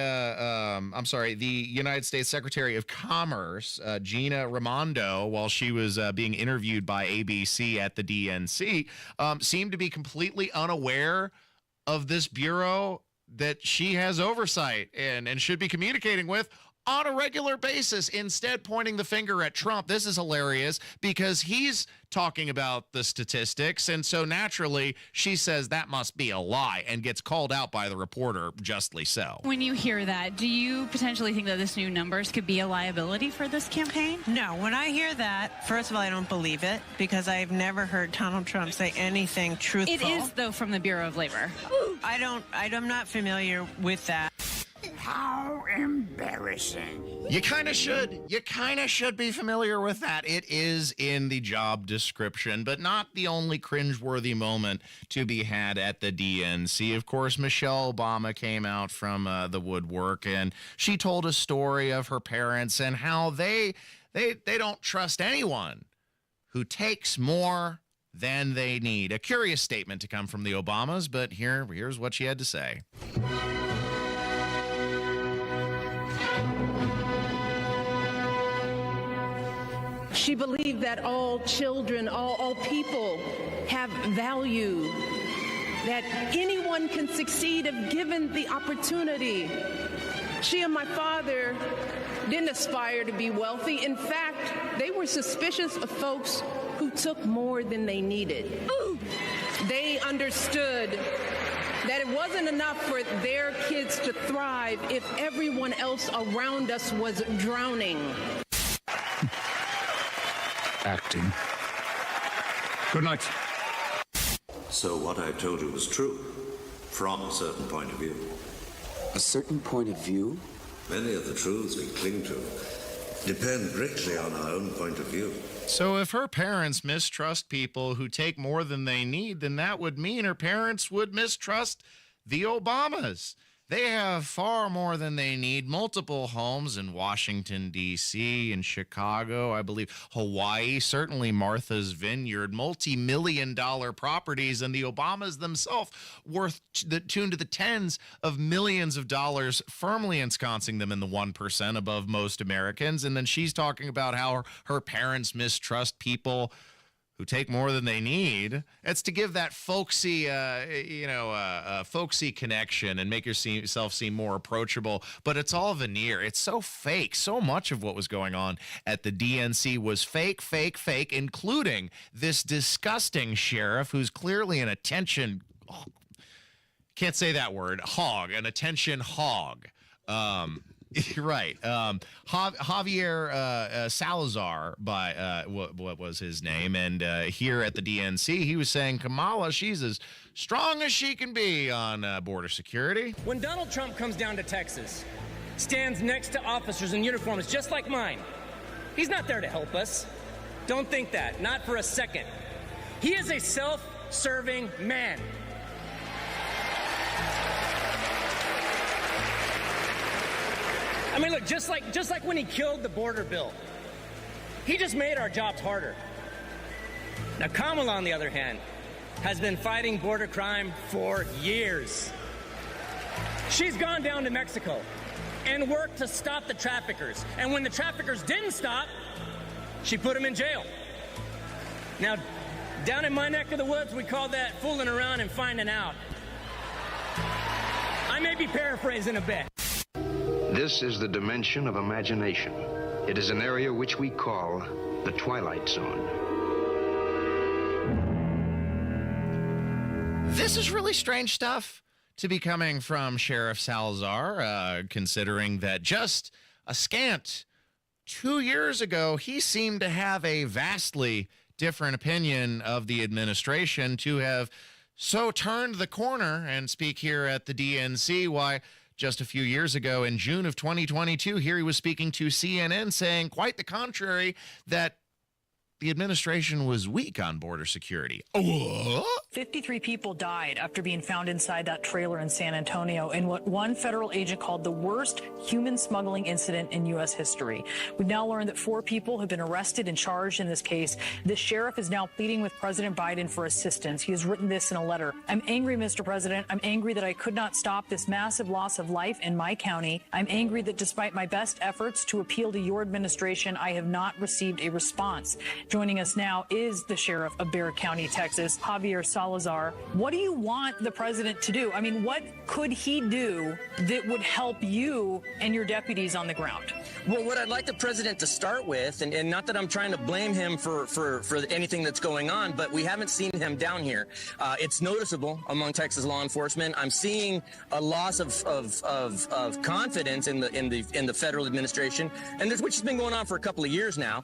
United States Secretary of Commerce, Gina Raimondo, while she was being interviewed by ABC at the DNC, seemed to be completely unaware of this bureau that she has oversight in and should be communicating with on a regular basis, instead pointing the finger at Trump. This is hilarious because he's talking about the statistics, and so naturally she says that must be a lie and gets called out by the reporter, justly so. When you hear that, do you potentially think that this new numbers could be a liability for this campaign? No, when I hear that, first of all, I don't believe it because I've never heard Donald Trump say anything truthful. It is, though, from the Bureau of Labor. I'm not familiar with that. How embarrassing. You kind of should. You kind of should be familiar with that. It is in the job description, but not the only cringeworthy moment to be had at the DNC. Of course, Michelle Obama came out from the woodwork, and she told a story of her parents and how they don't trust anyone who takes more than they need. A curious statement to come from the Obamas, but here's what she had to say. She believed that all children, all people have value, that anyone can succeed if given the opportunity. She and my father didn't aspire to be wealthy. In fact, they were suspicious of folks who took more than they needed. They understood that it wasn't enough for their kids to thrive if everyone else around us was drowning. Acting. Good night. So what I told you was true, from a certain point of view. A certain point of view? Many of the truths we cling to depend greatly on our own point of view. So if her parents mistrust people who take more than they need, then that would mean her parents would mistrust the Obamas. They have far more than they need. Multiple homes in Washington, D.C., in Chicago, I believe, Hawaii, certainly Martha's Vineyard, multi-million-dollar properties, and the Obamas themselves worth tuned to the tens of millions of dollars, firmly ensconcing them in the 1% above most Americans. And then she's talking about how her parents mistrust people who take more than they need. It's to give that folksy, folksy connection and make yourself seem more approachable. But it's all veneer. It's so fake. So much of what was going on at the DNC was fake, including this disgusting sheriff who's clearly an attention, can't say that word, hog, an attention hog. Right. Javier Salazar, by what was his name? And here at the DNC, he was saying Kamala, she's as strong as she can be on border security. When Donald Trump comes down to Texas, stands next to officers in uniforms just like mine, he's not there to help us. Don't think that. Not for a second. He is a self-serving man. I mean, look, just like when he killed the border bill, he just made our jobs harder. Now, Kamala, on the other hand, has been fighting border crime for years. She's gone down to Mexico and worked to stop the traffickers. And when the traffickers didn't stop, she put them in jail. Now, down in my neck of the woods, we call that fooling around and finding out. I may be paraphrasing a bit. This is the dimension of imagination. It is an area which we call the Twilight Zone. This is really strange stuff to be coming from Sheriff Salazar, considering that just a scant 2 years ago, he seemed to have a vastly different opinion of the administration, to have So turned the corner and speak here at the DNC. Why, just a few years ago in June of 2022, here he was speaking to CNN saying quite the contrary, that the administration was weak on border security. 53 people died after being found inside that trailer in San Antonio in what one federal agent called the worst human smuggling incident in U.S. history. We've now learned that 4 people have been arrested and charged in this case. The sheriff is now pleading with President Biden for assistance. He has written this in a letter. I'm angry, Mr. President. I'm angry that I could not stop this massive loss of life in my county. I'm angry that despite my best efforts to appeal to your administration, I have not received a response. Joining us now is the sheriff of Bexar County, Texas, Javier Salazar. What do you want the president to do? I mean, what could he do that would help you and your deputies on the ground? Well, what I'd like the president to start with, and not that I'm trying to blame him for anything that's going on, but we haven't seen him down here. It's noticeable among Texas law enforcement. I'm seeing a loss of confidence in the federal administration, and which has been going on for a couple of years now.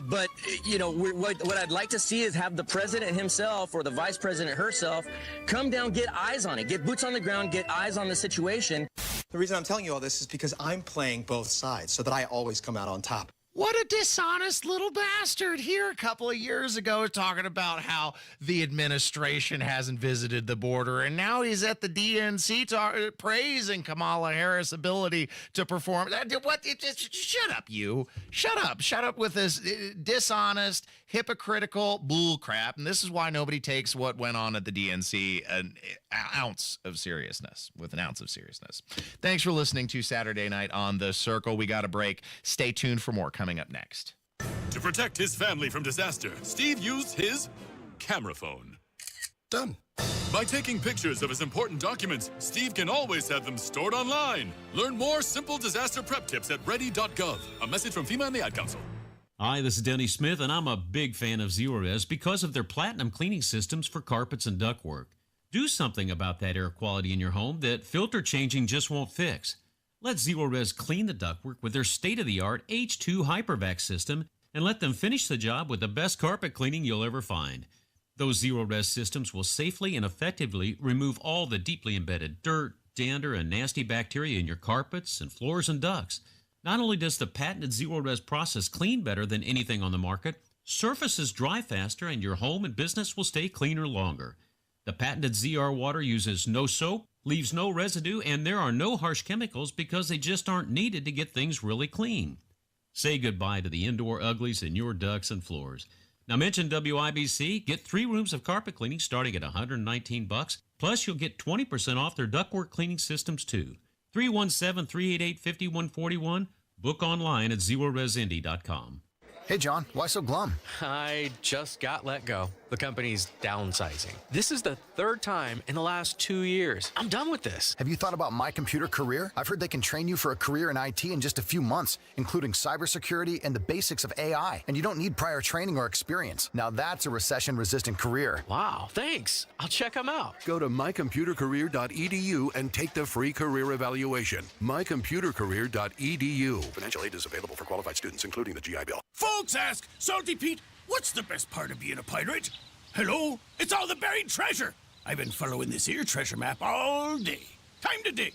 But you know, what I'd like to see is have the president himself or the vice president herself come down, get eyes on it, get boots on the ground, get eyes on the situation. The reason I'm telling you all this is because I'm playing both sides so that I always come out on top. What a dishonest little bastard. Here a couple of years ago talking about how the administration hasn't visited the border, and now he's at the DNC praising Kamala Harris' ability to perform. What? Shut up, you. Shut up with this dishonest, hypocritical bull crap. And this is why nobody takes what went on at the DNC with an ounce of seriousness. Thanks for listening to Saturday Night on The Circle. We got a break. Stay tuned for more coming up next. To protect his family from disaster, Steve used his camera phone. Done. By taking pictures of his important documents, Steve can always have them stored online. Learn more simple disaster prep tips at ready.gov. A message from FEMA and the Ad Council. Hi, this is Denny Smith, and I'm a big fan of Zerorez because of their platinum cleaning systems for carpets and ductwork. Do something about that air quality in your home that filter changing just won't fix. Let Zerorez clean the ductwork with their state-of-the-art H2 HyperVac system and let them finish the job with the best carpet cleaning you'll ever find. Those Zerorez systems will safely and effectively remove all the deeply embedded dirt, dander, and nasty bacteria in your carpets and floors and ducts. Not only does the patented Zerorez process clean better than anything on the market, surfaces dry faster and your home and business will stay cleaner longer. The patented ZR water uses no soap, leaves no residue, and there are no harsh chemicals because they just aren't needed to get things really clean. Say goodbye to the indoor uglies in your ducts and floors. Now mention WIBC, get 3 rooms of carpet cleaning starting at $119, plus you'll get 20% off their ductwork cleaning systems too. 317-388-5141. Book online at ZerorezIndy.com. Hey, John, why so glum? I just got let go. The company's downsizing. This is the 3rd time in the last 2 years. I'm done with this. Have you thought about My Computer Career? I've heard they can train you for a career in IT in just a few months, including cybersecurity and the basics of AI. And you don't need prior training or experience. Now that's a recession-resistant career. Wow, thanks. I'll check them out. Go to mycomputercareer.edu and take the free career evaluation. mycomputercareer.edu. Financial aid is available for qualified students, including the GI Bill. Folks ask, Salty Pete, what's the best part of being a pirate? Hello? It's all the buried treasure. I've been following this here treasure map all day. Time to dig.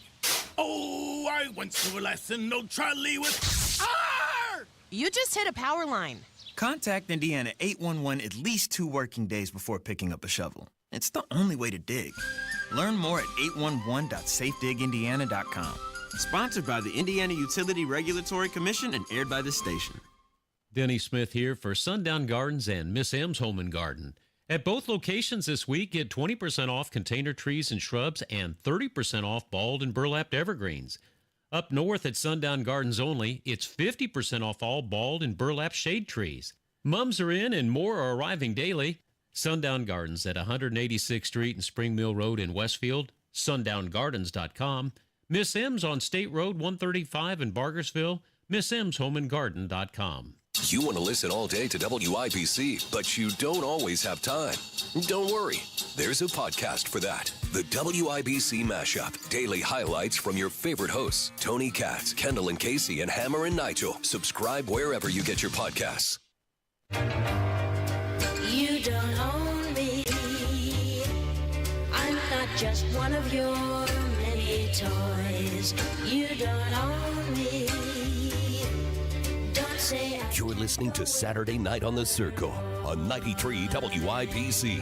Oh, I went through a lesson, no trolley with... Arr! You just hit a power line. Contact Indiana 811 at least 2 working days before picking up a shovel. It's the only way to dig. Learn more at 811.safedigindiana.com. Sponsored by the Indiana Utility Regulatory Commission and aired by this station. Denny Smith here for Sundown Gardens and Miss M's Home and Garden. At both locations this week, get 20% off container trees and shrubs and 30% off balled and burlapped evergreens. Up north at Sundown Gardens only, it's 50% off all balled and burlap shade trees. Mums are in and more are arriving daily. Sundown Gardens at 186th Street and Spring Mill Road in Westfield, sundown.gardens.com. Miss M's on State Road 135 in Bargersville, missmshomeandgarden.com. You want to listen all day to WIBC, but you don't always have time. Don't worry. There's a podcast for that. The WIBC Mashup. Daily highlights from your favorite hosts, Tony Katz, Kendall and Casey, and Hammer and Nigel. Subscribe wherever you get your podcasts. You don't own me. just one of your many toys. You don't own me. Don't say I... You're listening to Saturday Night on the Circle on 93 WIBC.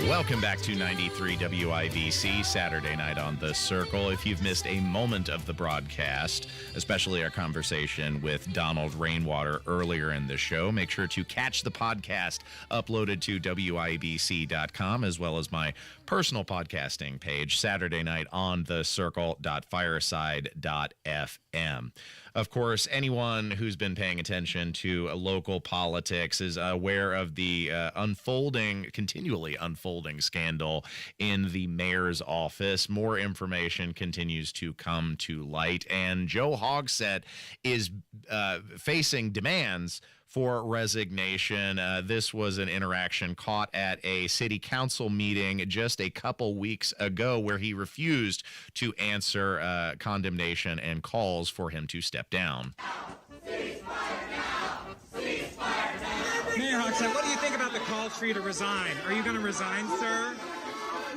Welcome back to 93 WIBC, Saturday Night on the Circle. If you've missed a moment of the broadcast, especially our conversation with Donald Rainwater earlier in the show, make sure to catch the podcast uploaded to WIBC.com, as well as my personal podcasting page, Saturday Night on the Circle.fireside.fm. Of course, anyone who's been paying attention to local politics is aware of the continually unfolding scandal in the mayor's office. More information continues to come to light, and Joe Hogsett is facing demands for resignation. This was an interaction caught at a city council meeting just a couple weeks ago where he refused to answer condemnation and calls for him to step down. Mayor Hogsett, what do you think about the calls for you to resign? Are you going to resign, sir?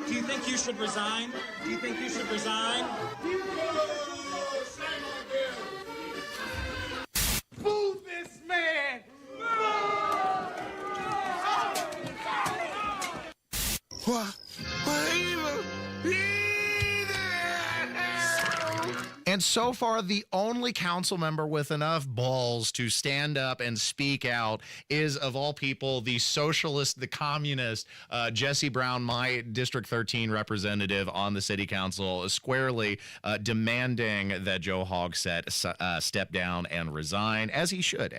Do you think you should resign? Do you think you should resign? Boo this man! And so far, the only council member with enough balls to stand up and speak out is, of all people, the socialist, the communist, Jesse Brown, my District 13 representative on the city council, squarely demanding that Joe Hogsett step down and resign, as he should.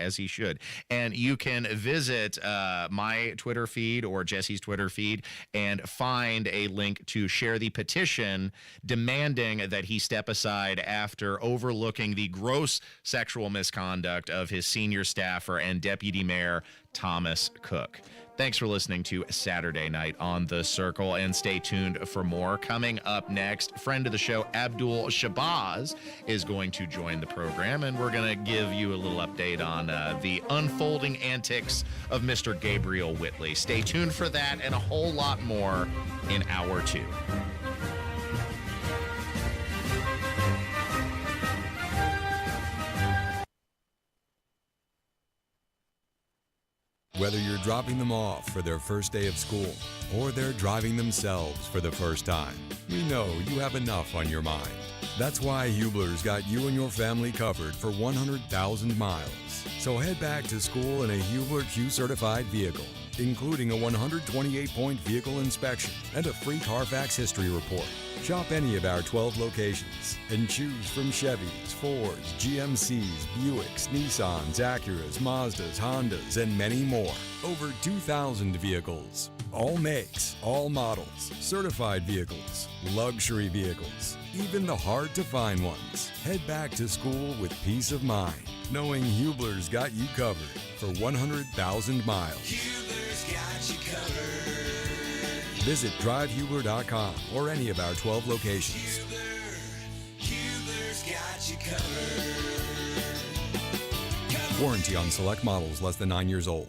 And you can visit my Twitter feed or Jesse's Twitter feed and find a link to share the petition demanding that he step aside after overlooking the gross sexual misconduct of his senior staffer and deputy mayor, Thomas Cook. Thanks for listening to Saturday Night on the Circle, and stay tuned for more. Coming up next, friend of the show, Abdul Shabazz, is going to join the program, and we're going to give you a little update on the unfolding antics of Mr. Gabriel Whitley. Stay tuned for that and a whole lot more in Hour 2. Whether you're dropping them off for their first day of school or they're driving themselves for the first time, we know you have enough on your mind. That's why Hubler's got you and your family covered for 100,000 miles. So head back to school in a Hubler Q-certified vehicle, including a 128-point vehicle inspection and a free Carfax history report. Shop any of our 12 locations and choose from Chevys, Fords, GMCs, Buicks, Nissans, Acuras, Mazdas, Hondas, and many more. Over 2,000 vehicles. All makes, all models, certified vehicles, luxury vehicles, even the hard-to-find ones. Head back to school with peace of mind, knowing Hubler's got you covered for 100,000 miles. Hubler's got you covered. Visit drivehubler.com or any of our 12 locations. Hubler's got you covered. Warranty on select models less than 9 years old.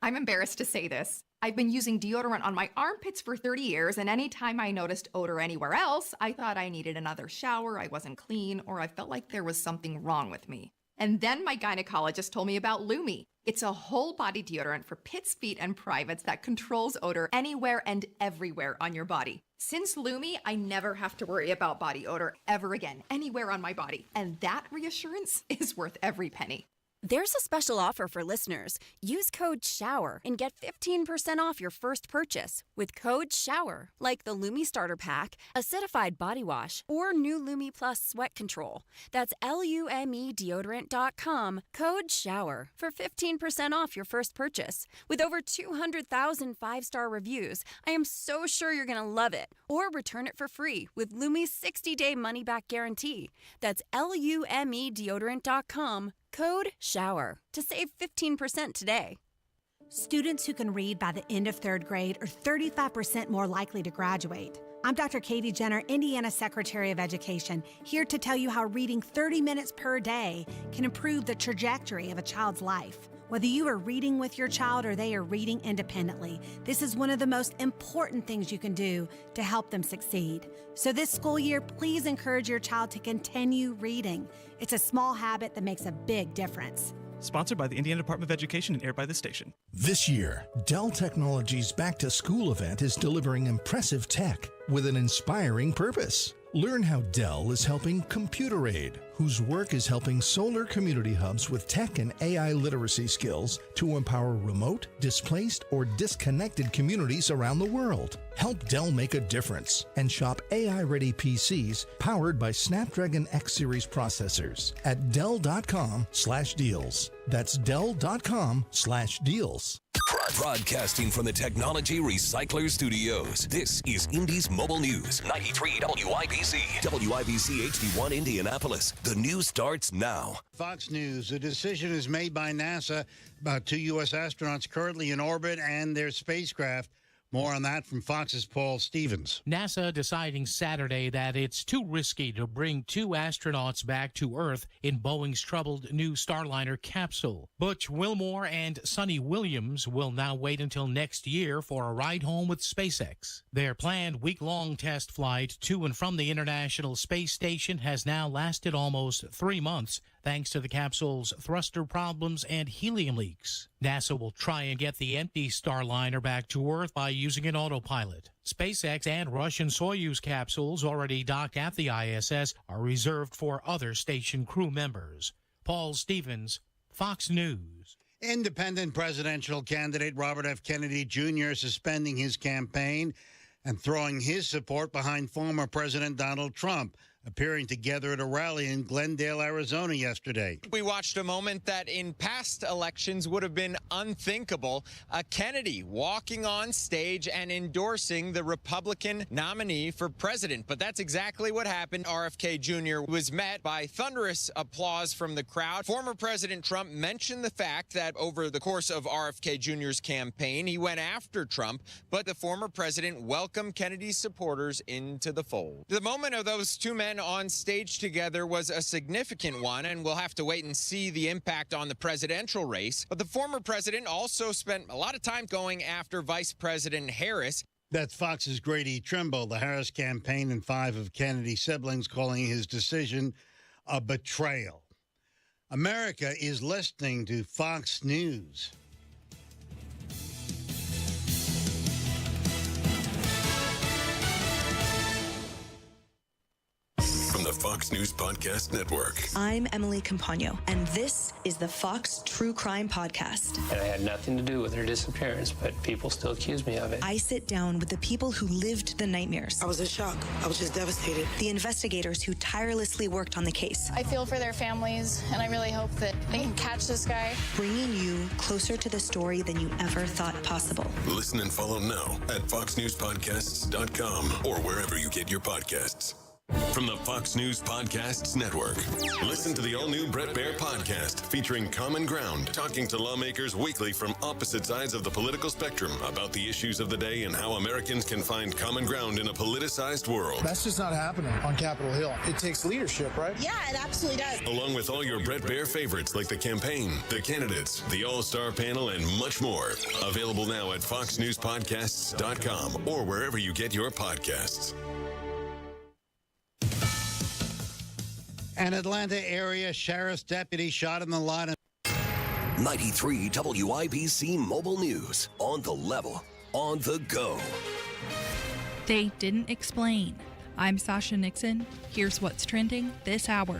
I'm embarrassed to say this. I've been using deodorant on my armpits for 30 years, and anytime I noticed odor anywhere else, I thought I needed another shower, I wasn't clean, or I felt like there was something wrong with me. And then my gynecologist told me about Lumi. It's a whole body deodorant for pits, feet, and privates that controls odor anywhere and everywhere on your body. Since Lumi, I never have to worry about body odor ever again, anywhere on my body. And that reassurance is worth every penny. There's a special offer for listeners. Use code SHOWER and get 15% off your first purchase with code SHOWER, like the Lumi Starter Pack, Acidified Body Wash, or new Lumi Plus Sweat Control. That's LUMEdeodorant.com, code SHOWER for 15% off your first purchase. With over 200,000 five-star reviews, I am so sure you're going to love it. Or return it for free with Lumi's 60-day money-back guarantee. That's LUMEdeodorant.com, code SHOWER to save 15% today. Students who can read by the end of third grade are 35% more likely to graduate. I'm Dr. Katie Jenner, Indiana Secretary of Education, here to tell you how reading 30 minutes per day can improve the trajectory of a child's life. Whether you are reading with your child or they are reading independently, this is one of the most important things you can do to help them succeed. So this school year, please encourage your child to continue reading. It's a small habit that makes a big difference. Sponsored by the Indiana Department of Education and aired by this station. This year, Dell Technologies' Back to School event is delivering impressive tech with an inspiring purpose. Learn how Dell is helping Computer Aid, whose work is helping solar community hubs with tech and AI literacy skills to empower remote, displaced, or disconnected communities around the world. Help Dell make a difference and shop AI-ready PCs powered by Snapdragon X Series processors at Dell.com/deals. That's Dell.com/deals. Broadcasting from the Technology Recycler Studios, this is Indy's Mobile News, 93 WIBC. WIBC HD1 Indianapolis. The news starts now. Fox News, a decision is made by NASA about 2 U.S. astronauts currently in orbit and their spacecraft. More on that from Fox's Paul Stevens. NASA deciding Saturday that it's too risky to bring 2 astronauts back to Earth in Boeing's troubled new Starliner capsule. Butch Wilmore and Sonny Williams will now wait until next year for a ride home with SpaceX. Their planned week-long test flight to and from the International Space Station has now lasted almost 3 months, thanks to the capsule's thruster problems and helium leaks. NASA will try and get the empty Starliner back to Earth by using an autopilot. SpaceX and Russian Soyuz capsules already docked at the ISS are reserved for other station crew members. Paul Stevens, Fox News. Independent presidential candidate Robert F. Kennedy Jr. suspending his campaign and throwing his support behind former President Donald Trump, appearing together at a rally in Glendale, Arizona yesterday. We watched a moment that in past elections would have been unthinkable. A Kennedy walking on stage and endorsing the Republican nominee for president. But that's exactly what happened. RFK Jr. was met by thunderous applause from the crowd. Former President Trump mentioned the fact that over the course of RFK Jr.'s campaign, he went after Trump, but the former president welcomed Kennedy's supporters into the fold. The moment of those two men on stage together was a significant one, and we'll have to wait and see the impact on the presidential race. But the former president also spent a lot of time going after Vice President Harris. That's Fox's Grady Trimble. The Harris campaign and 5 of Kennedy's siblings calling his decision a betrayal. America is listening to Fox News. From the Fox News Podcast Network. I'm Emily Campagno, and this is the Fox True Crime Podcast. And I had nothing to do with her disappearance, but people still accuse me of it. I sit down with the people who lived the nightmares. I was in shock. I was just devastated. The investigators who tirelessly worked on the case. I feel for their families, and I really hope that they can catch this guy. Bringing you closer to the story than you ever thought possible. Listen and follow now at foxnewspodcasts.com or wherever you get your podcasts. From the Fox News Podcasts Network. Listen to the all-new Bret Baier podcast featuring Common Ground, talking to lawmakers weekly from opposite sides of the political spectrum about the issues of the day and how Americans can find common ground in a politicized world. That's just not happening on Capitol Hill. It takes leadership, right? Yeah, it absolutely does. Along with all your Bret Baier favorites like the campaign, the candidates, the all-star panel, and much more. Available now at foxnewspodcasts.com or wherever you get your podcasts. An Atlanta area sheriff's deputy shot in the line of 93 WIBC Mobile News. On the level, on the go. They didn't explain. I'm Sasha Nixon. Here's what's trending this hour.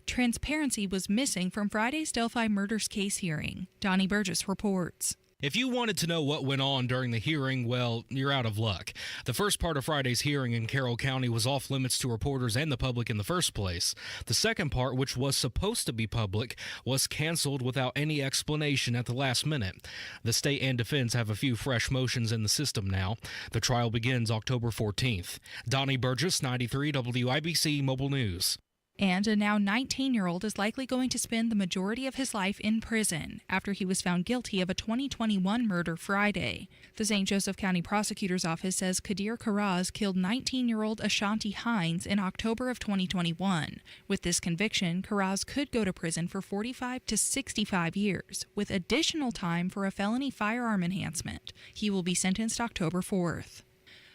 Transparency was missing from Friday's Delphi murders case hearing. Donnie Burgess reports. If you wanted to know what went on during the hearing, well, you're out of luck. The first part of Friday's hearing in Carroll County was off limits to reporters and the public in the first place. The second part, which was supposed to be public, was canceled without any explanation at the last minute. The state and defense have a few fresh motions in the system now. The trial begins October 14th. Donnie Burgess, 93 WIBC Mobile News. And a now 19-year-old is likely going to spend the majority of his life in prison after he was found guilty of a 2021 murder Friday. The St. Joseph County Prosecutor's Office says Kadir Karaz killed 19-year-old Ashanti Hines in October of 2021. With this conviction, Karaz could go to prison for 45 to 65 years, with additional time for a felony firearm enhancement. He will be sentenced October 4th.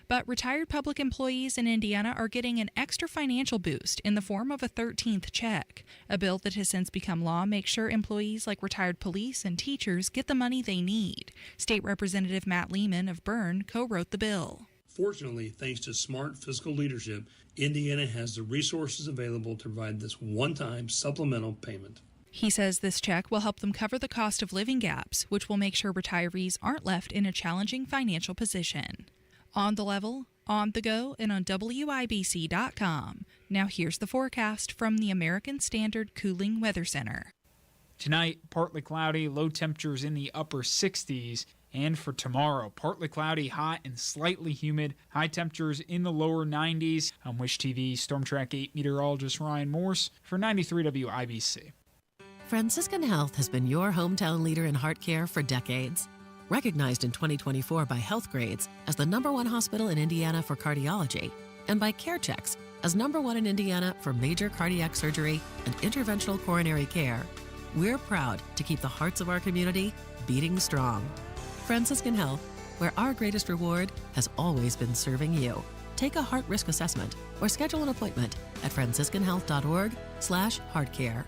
But retired public employees in Indiana are getting an extra financial boost in the form of a 13th check. A bill that has since become law makes sure employees like retired police and teachers get the money they need. State Representative Matt Lehman of Bern co-wrote the bill. Fortunately, thanks to smart fiscal leadership, Indiana has the resources available to provide this one-time supplemental payment. He says this check will help them cover the cost of living gaps, which will make sure retirees aren't left in a challenging financial position. On the level, on the go, and on WIBC.com. Now here's the forecast from the American Standard Cooling Weather Center. Tonight, partly cloudy, low temperatures in the upper 60s. And for tomorrow, partly cloudy, hot, and slightly humid. High temperatures in the lower 90s. I'm Wish TV Storm Track 8 meteorologist Ryan Morse for 93 WIBC. Franciscan Health has been your hometown leader in heart care for decades. Recognized in 2024 by Healthgrades as the #1 hospital in Indiana for cardiology, and by CareChex as #1 in Indiana for major cardiac surgery and interventional coronary care, we're proud to keep the hearts of our community beating strong. Franciscan Health, where our greatest reward has always been serving you. Take a heart risk assessment or schedule an appointment at franciscanhealth.org/heartcare.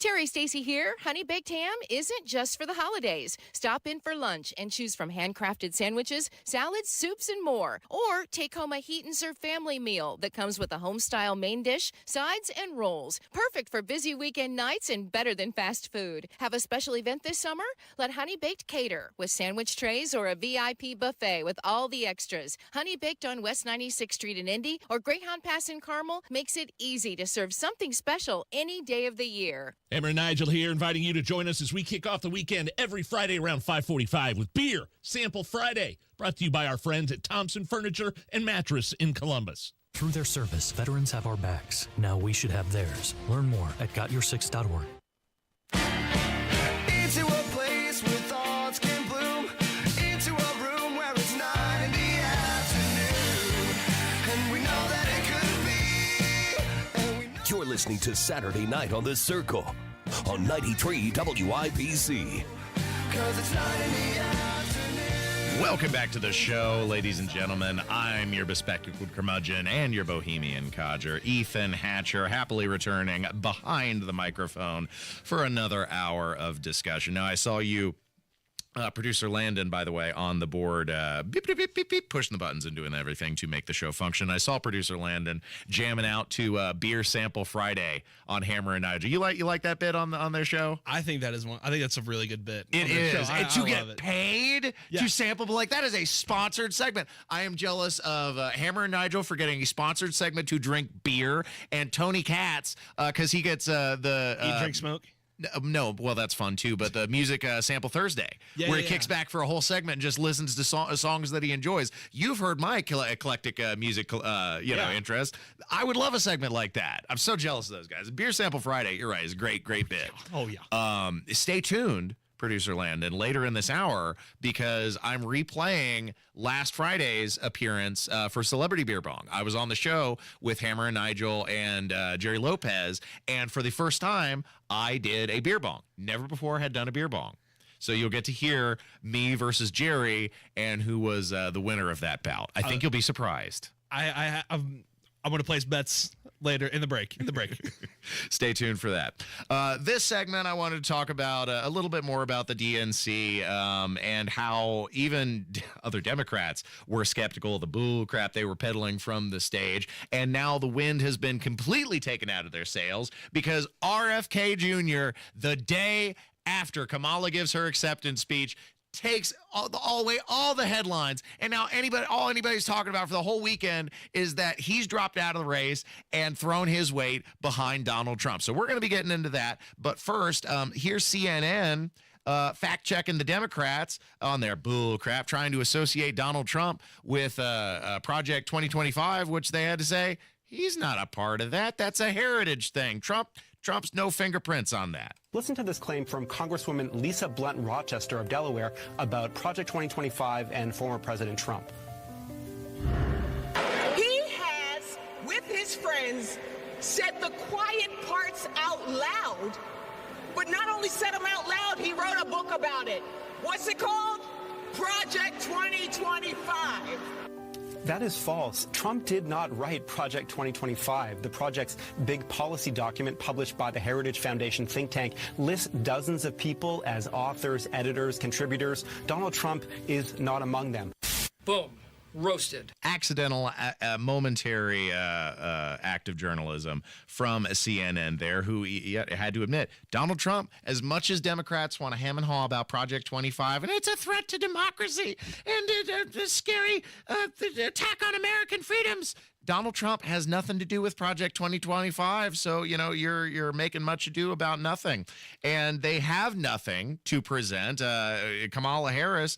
Terry Stacy here. Honey Baked Ham isn't just for the holidays. Stop in for lunch and choose from handcrafted sandwiches, salads, soups, and more. Or take home a heat and serve family meal that comes with a home-style main dish, sides, and rolls. Perfect for busy weekend nights and better than fast food. Have a special event this summer? Let Honey Baked cater with sandwich trays or a VIP buffet with all the extras. Honey Baked on West 96th Street in Indy or Greyhound Pass in Carmel makes it easy to serve something special any day of the year. Hammer and Nigel here, inviting you to join us as we kick off the weekend every Friday around 5:45 with Beer Sample Friday, brought to you by our friends at Thompson Furniture and Mattress in Columbus. Through their service, veterans have our backs. Now we should have theirs. Learn more at gotyoursix.org. Into a place where thoughts can bloom. Into a room where it's 9 in the afternoon. And we know that it could be. You're listening to Saturday Night on the Circle on 93 WIBC. 'Cause it's 9 in the afternoon. Welcome back to the show, ladies and gentlemen. I'm your bespectacled curmudgeon and your bohemian codger, Ethan Hatcher, happily returning behind the microphone for another hour of discussion. Now, I saw you, producer Landon, by the way, on the board, beep, beep, beep, beep, beep, pushing the buttons and doing everything to make the show function. I saw producer Landon jamming out to Beer Sample Friday on Hammer and Nigel. You like that bit on their show? I think that is one. I think that's a really good bit. It is. And to get paid to sample, but like that is a sponsored segment. I am jealous of Hammer and Nigel for getting a sponsored segment to drink beer, and Tony Katz because he gets the Eat, Drink, Smoke. No, well, that's fun too, but the music Sample Thursday, where he kicks back for a whole segment and just listens to songs that he enjoys. You've heard my eclectic music, interest. I would love a segment like that. I'm so jealous of those guys. Beer Sample Friday, you're right, is a great bit. Oh, yeah. Stay tuned, producer Landon, later in this hour, because I'm replaying last Friday's appearance for Celebrity Beer Bong. I was on the show with Hammer and Nigel and Jerry Lopez, and for the first time, I did a beer bong. Never before had done a beer bong. So you'll get to hear me versus Jerry and who was the winner of that bout. I think you'll be surprised. I'm going to place bets later in the break. Stay tuned for that. This segment, I wanted to talk about a little bit more about the DNC and how even other Democrats were skeptical of the bull crap they were peddling from the stage. And now the wind has been completely taken out of their sails because RFK Jr., the day after Kamala gives her acceptance speech, takes all the headlines, and now all anybody's talking about for the whole weekend is that he's dropped out of the race and thrown his weight behind Donald Trump. So we're going to be getting into that. But first, here's CNN fact-checking the Democrats on their bull crap, trying to associate Donald Trump with Project 2025, which they had to say He's not a part of that. That's a heritage thing. Trump's no fingerprints on that. Listen to this claim from Congresswoman Lisa Blunt Rochester of Delaware about Project 2025 and former President Trump. He has, with his friends, said the quiet parts out loud, but not only said them out loud, he wrote a book about it. What's it called? Project 2025. That is false. Trump did not write Project 2025. The project's big policy document published by the Heritage Foundation think tank lists dozens of people as authors, editors, contributors. Donald Trump is not among them. Boom. Roasted. Accidental, momentary act of journalism from CNN there, who had to admit, Donald Trump, as much as Democrats want to hem and haw about Project 25, and it's a threat to democracy, and a scary attack on American freedoms, Donald Trump has nothing to do with Project 2025, so, you're making much ado about nothing. And they have nothing to present. Kamala Harris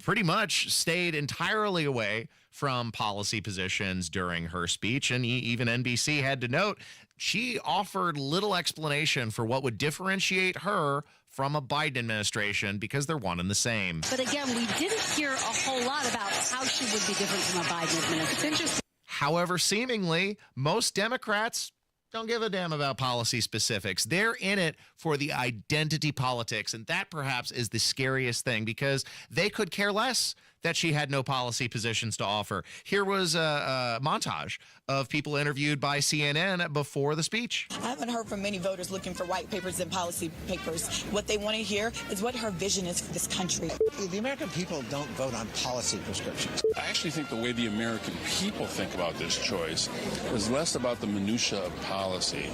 pretty much stayed entirely away from policy positions during her speech, and even NBC had to note she offered little explanation for what would differentiate her from a Biden administration because they're one and the same. But again, we didn't hear a whole lot about how she would be different from a Biden administration. However, seemingly, most Democrats don't give a damn about policy specifics. They're in it for the identity politics, and that perhaps is the scariest thing because they could care less that she had no policy positions to offer. Here was a montage of people interviewed by CNN before the speech. I haven't heard from many voters looking for white papers and policy papers. What they want to hear is what her vision is for this country. The American people don't vote on policy prescriptions. I actually think the way the American people think about this choice is less about the minutia of policy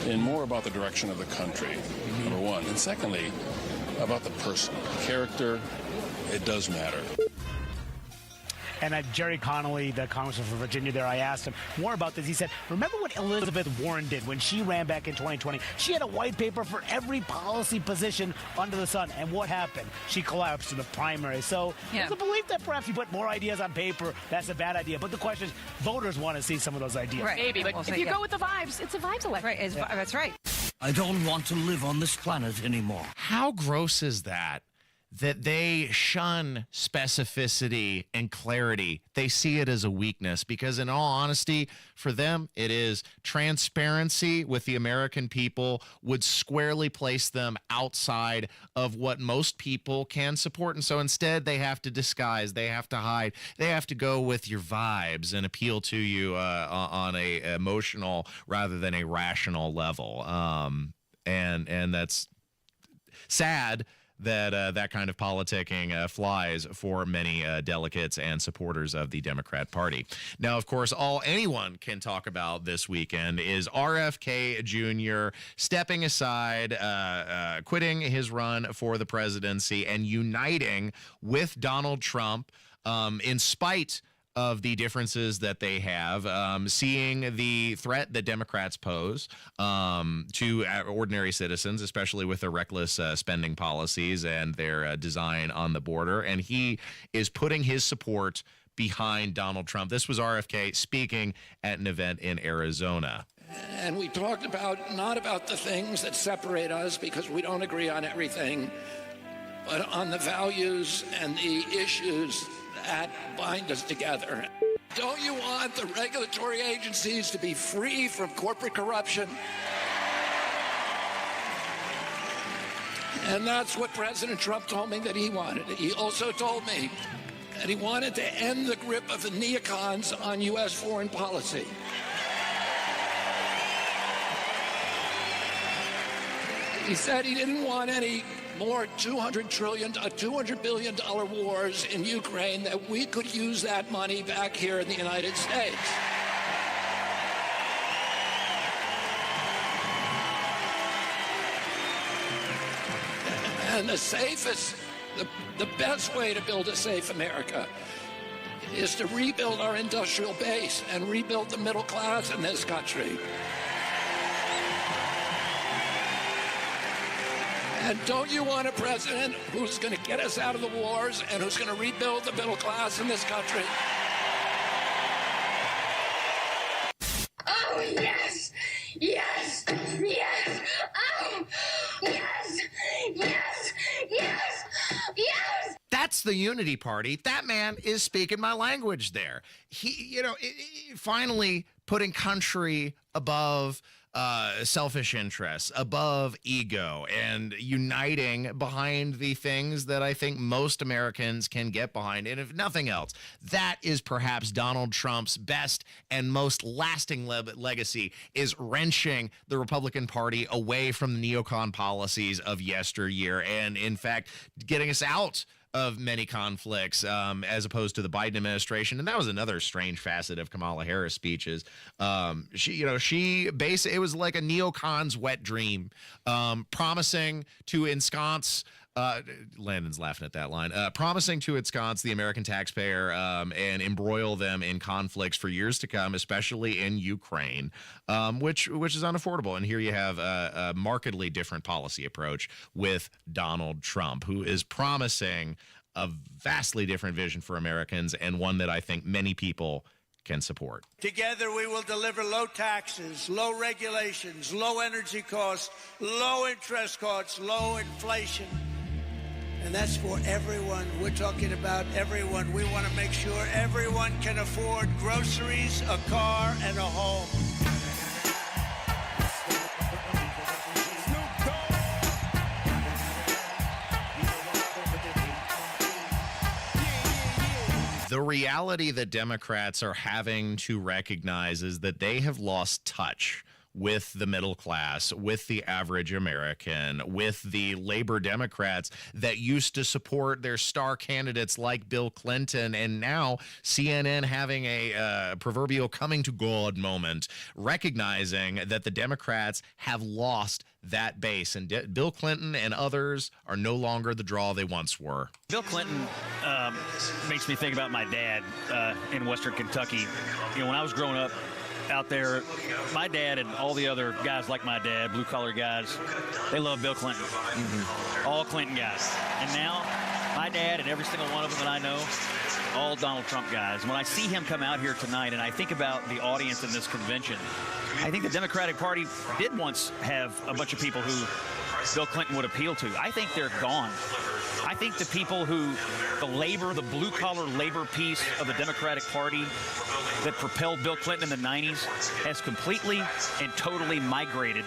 and more about the direction of the country, number one. And secondly, about the person. Character, it does matter. And Jerry Connolly, the congressman from Virginia there, I asked him more about this. He said, remember what Elizabeth Warren did when she ran back in 2020? She had a white paper for every policy position under the sun. And what happened? She collapsed in the primary. So there's a belief that perhaps you put more ideas on paper, that's a bad idea. But the question is, voters want to see some of those ideas. Right. Maybe, but if you go with the vibes, it's a vibes election. Right, that's right. I don't want to live on this planet anymore. How gross is that? That they shun specificity and clarity. They see it as a weakness because, in all honesty, for them, it is. Transparency with the American people would squarely place them outside of what most people can support. And so instead, they have to disguise, they have to hide, they have to go with your vibes and appeal to you on a emotional rather than a rational level. And that's sad that that kind of politicking flies for many delegates and supporters of the Democrat Party. Now, of course, all anyone can talk about this weekend is RFK Jr. stepping aside, quitting his run for the presidency, and uniting with Donald Trump in spite of the differences that they have, seeing the threat that Democrats pose to ordinary citizens, especially with their reckless spending policies and their design on the border. And he is putting his support behind Donald Trump. This was RFK speaking at an event in Arizona. And we talked not about the things that separate us because we don't agree on everything, but on the values and the issues that bind us together. Don't you want the regulatory agencies to be free from corporate corruption? And that's what President Trump told me that he wanted. He also told me that he wanted to end the grip of the neocons on U.S. foreign policy. He said he didn't want any more $200 billion wars in Ukraine, that we could use that money back here in the United States. And the best way to build a safe America is to rebuild our industrial base and rebuild the middle class in this country. And don't you want a president who's going to get us out of the wars and who's going to rebuild the middle class in this country? the unity party. That man is speaking my language there. He, finally putting country above selfish interests, above ego, and uniting behind the things that I think most Americans can get behind. And if nothing else, that is perhaps Donald Trump's best and most lasting legacy, is wrenching the Republican Party away from the neocon policies of yesteryear and, in fact, getting us out of many conflicts as opposed to the Biden administration. And that was another strange facet of Kamala Harris' speeches. She basically, it was like a neocon's wet dream, promising to ensconce Landon's laughing at that line. Promising to ensconce the American taxpayer and embroil them in conflicts for years to come, especially in Ukraine, which is unaffordable. And here you have a markedly different policy approach with Donald Trump, who is promising a vastly different vision for Americans, and one that I think many people can support. Together we will deliver low taxes, low regulations, low energy costs, low interest costs, low inflation. And that's for everyone. We're talking about everyone. We want to make sure everyone can afford groceries, a car, and a home. The reality that Democrats are having to recognize is that they have lost touch with the middle class, with the average American, with the labor Democrats that used to support their star candidates like Bill Clinton, and now CNN having a proverbial coming to God moment, recognizing that the Democrats have lost that base, and Bill Clinton and others are no longer the draw they once were. Bill Clinton makes me think about my dad in Western Kentucky. When I was growing up out there, my dad and all the other guys like my dad, blue-collar guys, they love Bill Clinton. All Clinton guys. And now, my dad and every single one of them that I know, all Donald Trump guys. When I see him come out here tonight and I think about the audience in this convention, I think the Democratic Party did once have a bunch of people who Bill Clinton would appeal to. I think they're gone. I think the people who, the blue-collar labor piece of the Democratic Party that propelled Bill Clinton in the 90s has completely and totally migrated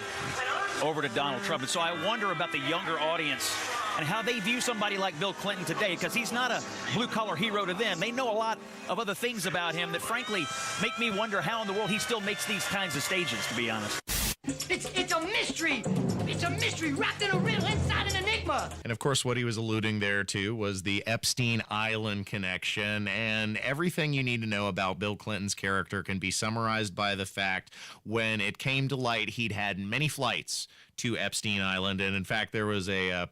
over to Donald Trump. And so I wonder about the younger audience and how they view somebody like Bill Clinton today, because he's not a blue-collar hero to them. They know a lot of other things about him that, frankly, make me wonder how in the world he still makes these kinds of stages, to be honest. It's a mystery. It's a mystery wrapped in a riddle inside an enigma. And of course, what he was alluding there to was the Epstein Island connection, and everything you need to know about Bill Clinton's character can be summarized by the fact when it came to light, he'd had many flights to Epstein Island, and in fact, there was a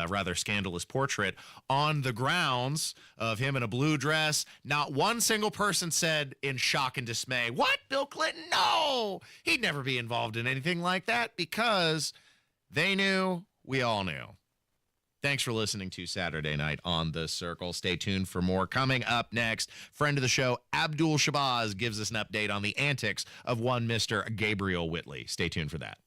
rather scandalous portrait on the grounds of him in a blue dress. Not one single person said in shock and dismay, "What, Bill Clinton? No, he'd never be involved in anything like that," because they knew, we all knew. Thanks for listening to Saturday Night on The Circle. Stay tuned for more. Coming up next, friend of the show, Abdul Shabazz, gives us an update on the antics of one Mr. Gabriel Whitley. Stay tuned for that.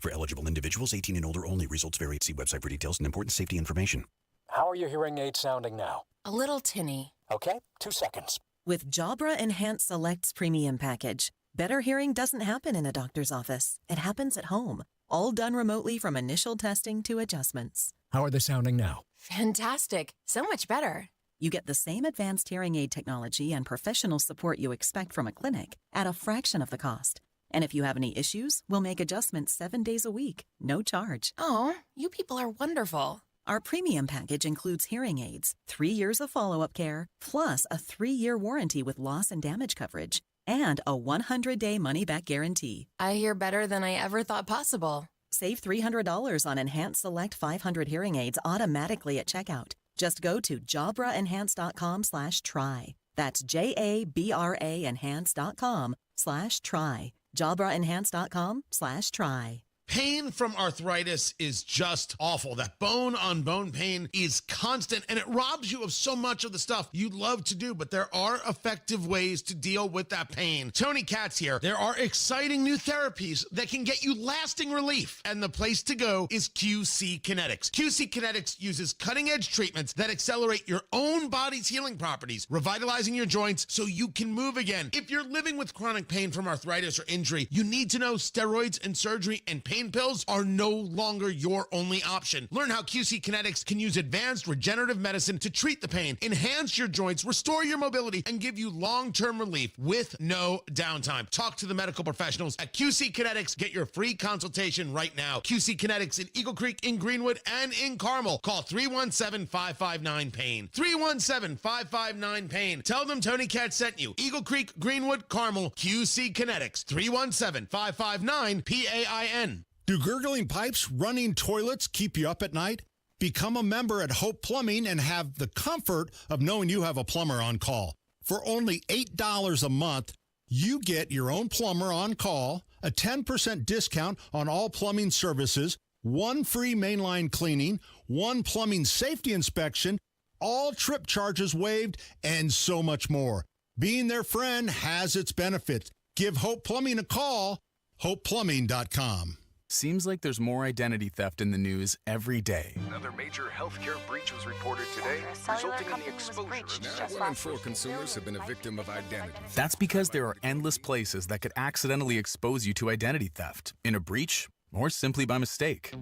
For eligible individuals, 18 and older only. Results vary. See website for details and important safety information. How are your hearing aids sounding now? A little tinny. Okay, 2 seconds. With Jabra Enhanced Select's premium package, better hearing doesn't happen in a doctor's office. It happens at home. All done remotely from initial testing to adjustments. How are they sounding now? Fantastic. So much better. You get the same advanced hearing aid technology and professional support you expect from a clinic at a fraction of the cost. And if you have any issues, we'll make adjustments 7 days a week, no charge. Oh, you people are wonderful. Our premium package includes hearing aids, 3 years of follow-up care, plus a 3-year warranty with loss and damage coverage, and a 100-day money-back guarantee. I hear better than I ever thought possible. Save $300 on Enhanced Select 500 hearing aids automatically at checkout. Just go to JabraEnhance.com/try. That's JABRA Enhance.com/try. JabraEnhance.com/try. Pain from arthritis is just awful. That bone-on-bone pain is constant, and it robs you of so much of the stuff you love to do, but there are effective ways to deal with that pain. Tony Katz here. There are exciting new therapies that can get you lasting relief, and the place to go is QC Kinetics. QC Kinetics uses cutting-edge treatments that accelerate your own body's healing properties, revitalizing your joints so you can move again. If you're living with chronic pain from arthritis or injury, you need to know steroids and surgery and pain pills are no longer your only option. Learn how QC Kinetics can use advanced regenerative medicine to treat the pain, enhance your joints, restore your mobility, and give you long-term relief with no downtime. Talk to the medical professionals at QC Kinetics. Get your free consultation right now. QC Kinetics in Eagle Creek, in Greenwood, and in Carmel. Call 317-559-PAIN. 317-559-PAIN. Tell them Tony Katz sent you. Eagle Creek, Greenwood, Carmel, QC Kinetics. 317-559-PAIN. Do gurgling pipes, running toilets keep you up at night? Become a member at Hope Plumbing and have the comfort of knowing you have a plumber on call. For only $8 a month, you get your own plumber on call, a 10% discount on all plumbing services, one free mainline cleaning, one plumbing safety inspection, all trip charges waived, and so much more. Being their friend has its benefits. Give Hope Plumbing a call, hopeplumbing.com. Seems like there's more identity theft in the news every day. Another major healthcare breach was reported today, resulting in the exposure of now 1 in 4 consumers have been a victim of identity theft. That's because there are endless places that could accidentally expose you to identity theft, in a breach, or simply by mistake.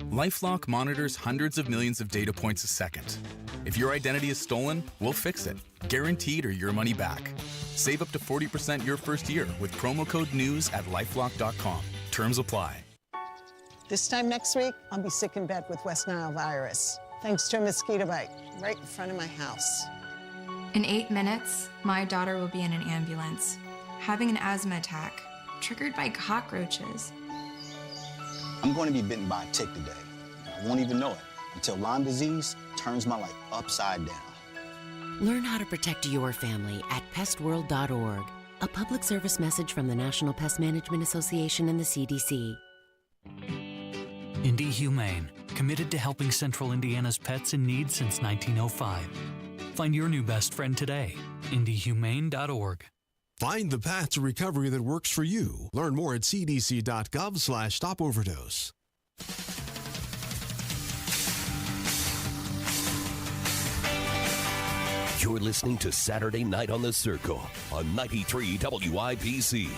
LifeLock monitors hundreds of millions of data points a second. If your identity is stolen, we'll fix it, guaranteed or your money back. Save up to 40% your first year with promo code NEWS at LifeLock.com. Terms apply. This time next week, I'll be sick in bed with West Nile virus, thanks to a mosquito bite right in front of my house. In 8 minutes, my daughter will be in an ambulance, having an asthma attack, triggered by cockroaches. I'm going to be bitten by a tick today. I won't even know it until Lyme disease turns my life upside down. Learn how to protect your family at pestworld.org. A public service message from the National Pest Management Association and the CDC. Indie Humane, committed to helping Central Indiana's pets in need since 1905. Find your new best friend today. IndieHumane.org. Find the path to recovery that works for you. Learn more at cdc.gov/stopoverdose. You're listening to Saturday Night on the Circle on 93 WIBC.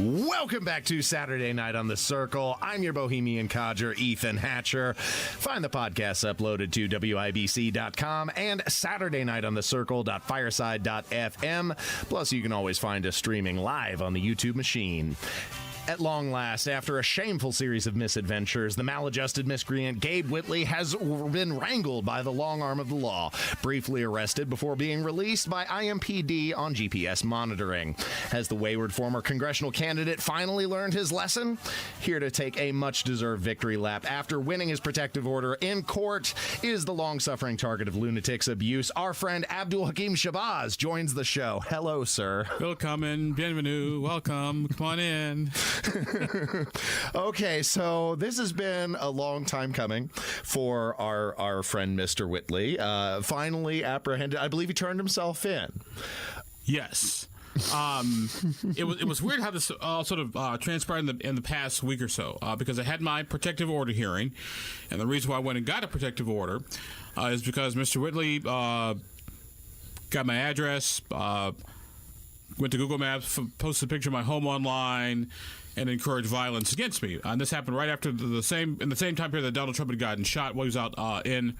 Welcome back to Saturday Night on the Circle. I'm your Bohemian codger, Ethan Hatcher. Find the podcasts uploaded to WIBC.com and SaturdayNightOnTheCircle.fireside.fm. Plus, you can always find us streaming live on the YouTube machine. At long last, after a shameful series of misadventures, the maladjusted miscreant Gabe Whitley has been wrangled by the long arm of the law, briefly arrested before being released by IMPD on GPS monitoring. Has the wayward former congressional candidate finally learned his lesson? Here to take a much-deserved victory lap after winning his protective order in court is the long-suffering target of lunatics' abuse. Our friend Abdul Hakim Shabazz joins the show. Hello, sir. Welcome, bienvenue, welcome, come on in. Okay, so this has been a long time coming for our friend Mr. Whitley. Finally apprehended. I believe he turned himself in. Yes. It was weird how this sort of transpired in the past week or so, because I had my protective order hearing, and the reason why I went and got a protective order is because Mr. Whitley got my address, went to Google Maps, posted a picture of my home online, and encouraged violence against me. And this happened right after in the same time period that Donald Trump had gotten shot while he was out in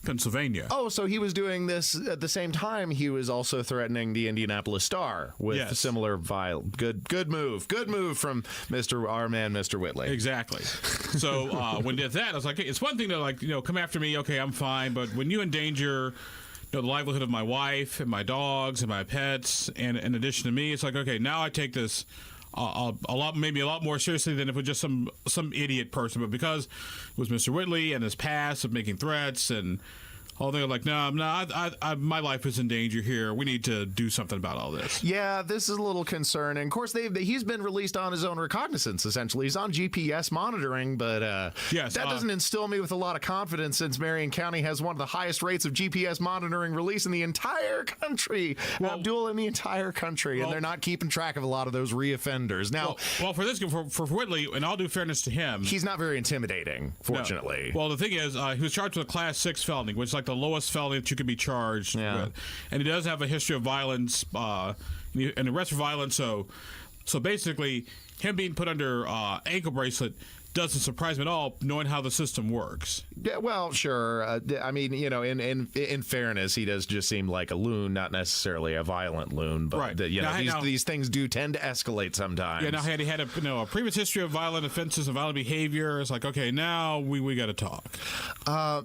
Pennsylvania. Oh, so he was doing this at the same time he was also threatening the Indianapolis Star with similar good move from our man Mr. Whitley. Exactly. So when he did that, I was like, it's one thing to come after me, okay, I'm fine, but when you endanger the livelihood of my wife and my dogs and my pets, and in addition to me, it's like, okay, now I take this maybe a lot more seriously than if it was just some idiot person. But because it was Mr. Whitley and his past of making threats and all, they're like, no, my life is in danger here. We need to do something about all this. Yeah, this is a little concerning. Of course, he's been released on his own recognizance, essentially. He's on GPS monitoring, but that doesn't instill me with a lot of confidence, since Marion County has one of the highest rates of GPS monitoring release in the entire country. Abdul, in the entire country, and they're not keeping track of a lot of those reoffenders. Now, for this, for Whitley, and all due fairness to him, he's not very intimidating, fortunately. No. Well, the thing is, he was charged with a Class 6 felony, which is like the lowest felony that you could be charged with. And he does have a history of violence and arrest for violence. So basically, him being put under ankle bracelet doesn't surprise me at all, knowing how the system works. Yeah, well, sure. I mean, in fairness, he does just seem like a loon, not necessarily a violent loon, but right. These things do tend to escalate sometimes. Yeah, now he had a previous history of violent offenses and violent behavior. It's like, okay, now we got to talk.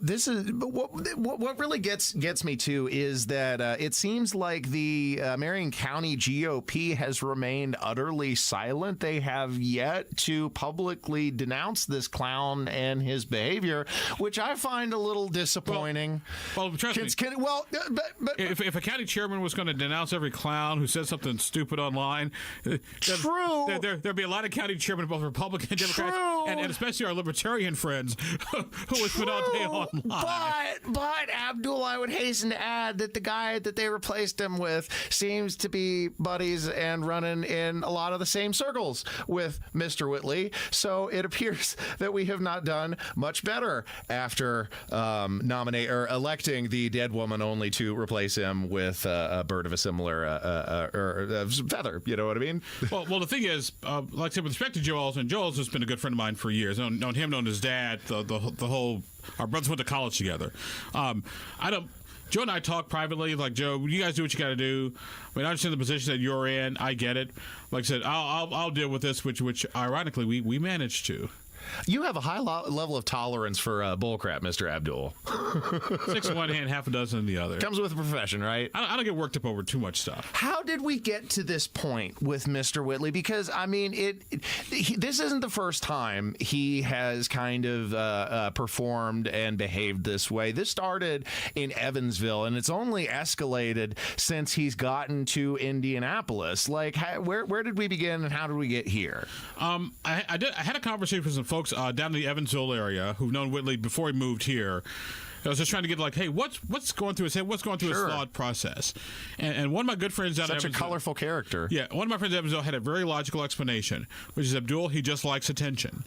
This is what really gets me too is that it seems like the Marion County GOP has remained utterly silent. They have yet to publicly denounce this clown and his behavior, which I find a little disappointing. Well, trust me. If a county chairman was going to denounce every clown who says something stupid online, there'd be a lot of county chairmen, both Republican and Democrats, and especially our libertarian friends, who would put all day online. But Abdul, I would hasten to add that the guy that they replaced him with seems to be buddies and running in a lot of the same circles with Mr. Whitley. So it appears that we have not done much better after electing the dead woman, only to replace him with a bird of a similar feather. You know what I mean? Well, the thing is, like I said, with respect to Joel's has been a good friend of mine for years. Known him, known his dad, the whole. Our brothers went to college together. Joe and I talk privately, like, Joe, you guys do what you got to do. I mean, I understand the position that you're in. I get it. Like I said, I'll deal with this, which ironically, we managed to. You have a high level of tolerance for bullcrap, Mr. Abdul. 6 in one hand, half a dozen in the other. Comes with the profession, right? I don't get worked up over too much stuff. How did we get to this point with Mr. Whitley? Because, I mean, this isn't the first time he has kind of performed and behaved this way. This started in Evansville, and it's only escalated since he's gotten to Indianapolis. Like, where did we begin, and how did we get here? I had a conversation with some folks down in the Evansville area who've known Whitley before he moved here. I was just trying to get, like, hey, what's going through his head? What's going through his thought process? And one of my good friends down in Evansville, such a colorful character. Yeah, one of my friends in Evansville had a very logical explanation, which is Abdul, he just likes attention.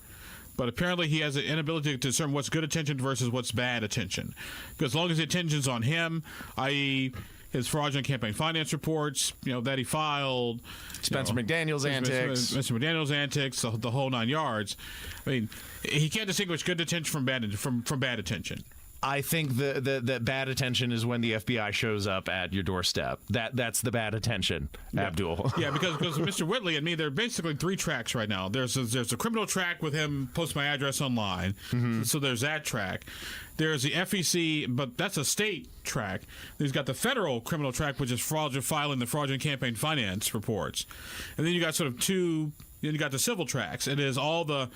But apparently he has an inability to discern what's good attention versus what's bad attention. Because as long as the attention's on him, i.e., his fraudulent campaign finance reports, that he filed. Spencer McDaniel's antics. Mr. McDaniel's antics, the whole 9 yards. I mean, he can't distinguish good attention from bad attention. I think the bad attention is when the FBI shows up at your doorstep. That's the bad attention, Abdul. Yeah, because Mr. Whitley and me, there are basically 3 tracks right now. There's a criminal track with him post my address online. Mm-hmm. So there's that track. There's the FEC, but that's a state track. He's got the federal criminal track, which is filing the fraudulent campaign finance reports. And then you got then you got the civil tracks. It is all the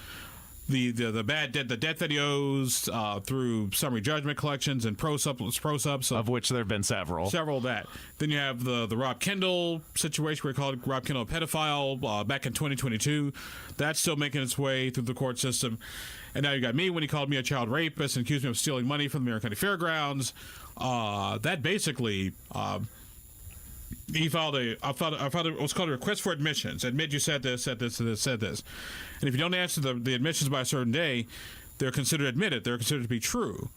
bad debt, the debt that he owes through summary judgment collections and pro subs, of which there have been several of that. Then you have the Rob Kendall situation where he called Rob Kendall a pedophile back in 2022. That's still making its way through the court system. And now you got me when he called me a child rapist and accused me of stealing money from the Marion County Fairgrounds. That basically. I filed what's called a request for admissions. Admit you said this. And if you don't answer the admissions by a certain day, they're considered admitted. They're considered to be true.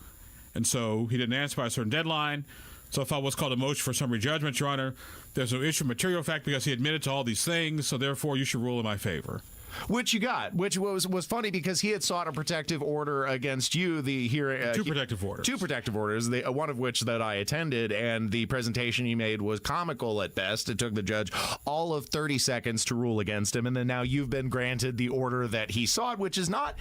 And so he didn't answer by a certain deadline. So I filed what's called a motion for summary judgment, Your Honor. There's no issue of material fact because he admitted to all these things, so therefore you should rule in my favor. Which you got, which was funny because he had sought a protective order against you. Two protective orders. Two protective orders, one of which that I attended, and the presentation he made was comical at best. It took the judge all of 30 seconds to rule against him, and then now you've been granted the order that he sought, which is not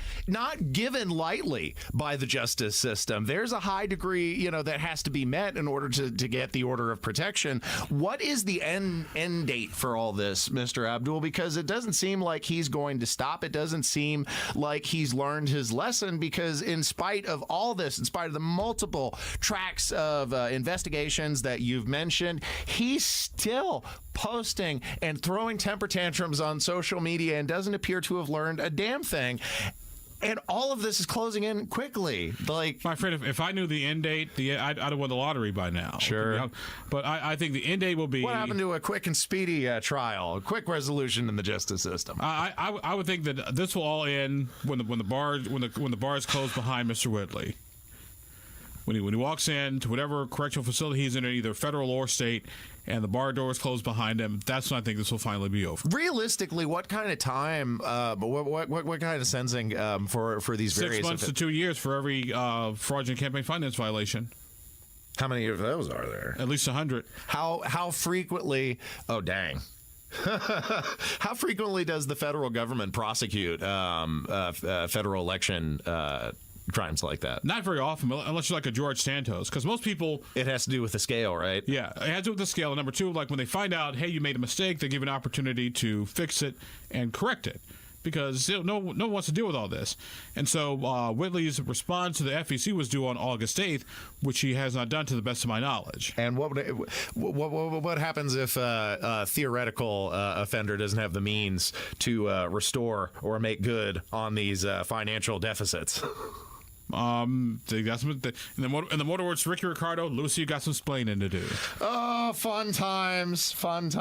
given lightly by the justice system. There's a high degree, that has to be met in order to get the order of protection. What is the end date for all this, Mr. Abdul? Because it doesn't seem like he's going to stop. It doesn't seem like he's learned his lesson, because in spite of all this, in spite of the multiple tracks of investigations that you've mentioned, he's still posting and throwing temper tantrums on social media and doesn't appear to have learned a damn thing. And all of this is closing in quickly. My friend, if I knew the end date, I'd have won the lottery by now. Sure. But I think the end date will be... What happened to a quick and speedy trial, a quick resolution in the justice system? I would think that this will all end when the bars close behind Mr. Whitley. When he walks in to whatever correctional facility he's in, either federal or state, and the bar doors close behind him, that's when I think this will finally be over. Realistically, what kind of time, what kind of sentencing for these various... 6 months to 2 years for every fraudulent campaign finance violation. How many of those are there? At least 100. How frequently... Oh, dang. How frequently does the federal government prosecute federal election crimes like that? Not very often, unless you're like a George Santos, because most people... It has to do with the scale, right? Yeah, it has to do with the scale. And number two, like when they find out, hey, you made a mistake, they give an opportunity to fix it and correct it, because no one wants to deal with all this. And so Whitley's response to the FEC was due on August 8th, which he has not done to the best of my knowledge. And what happens if a theoretical offender doesn't have the means to restore or make good on these financial deficits? They got some, in the motorworks, Ricky Ricardo, Lucy, you got some splaining to do. Oh, fun times. Fudge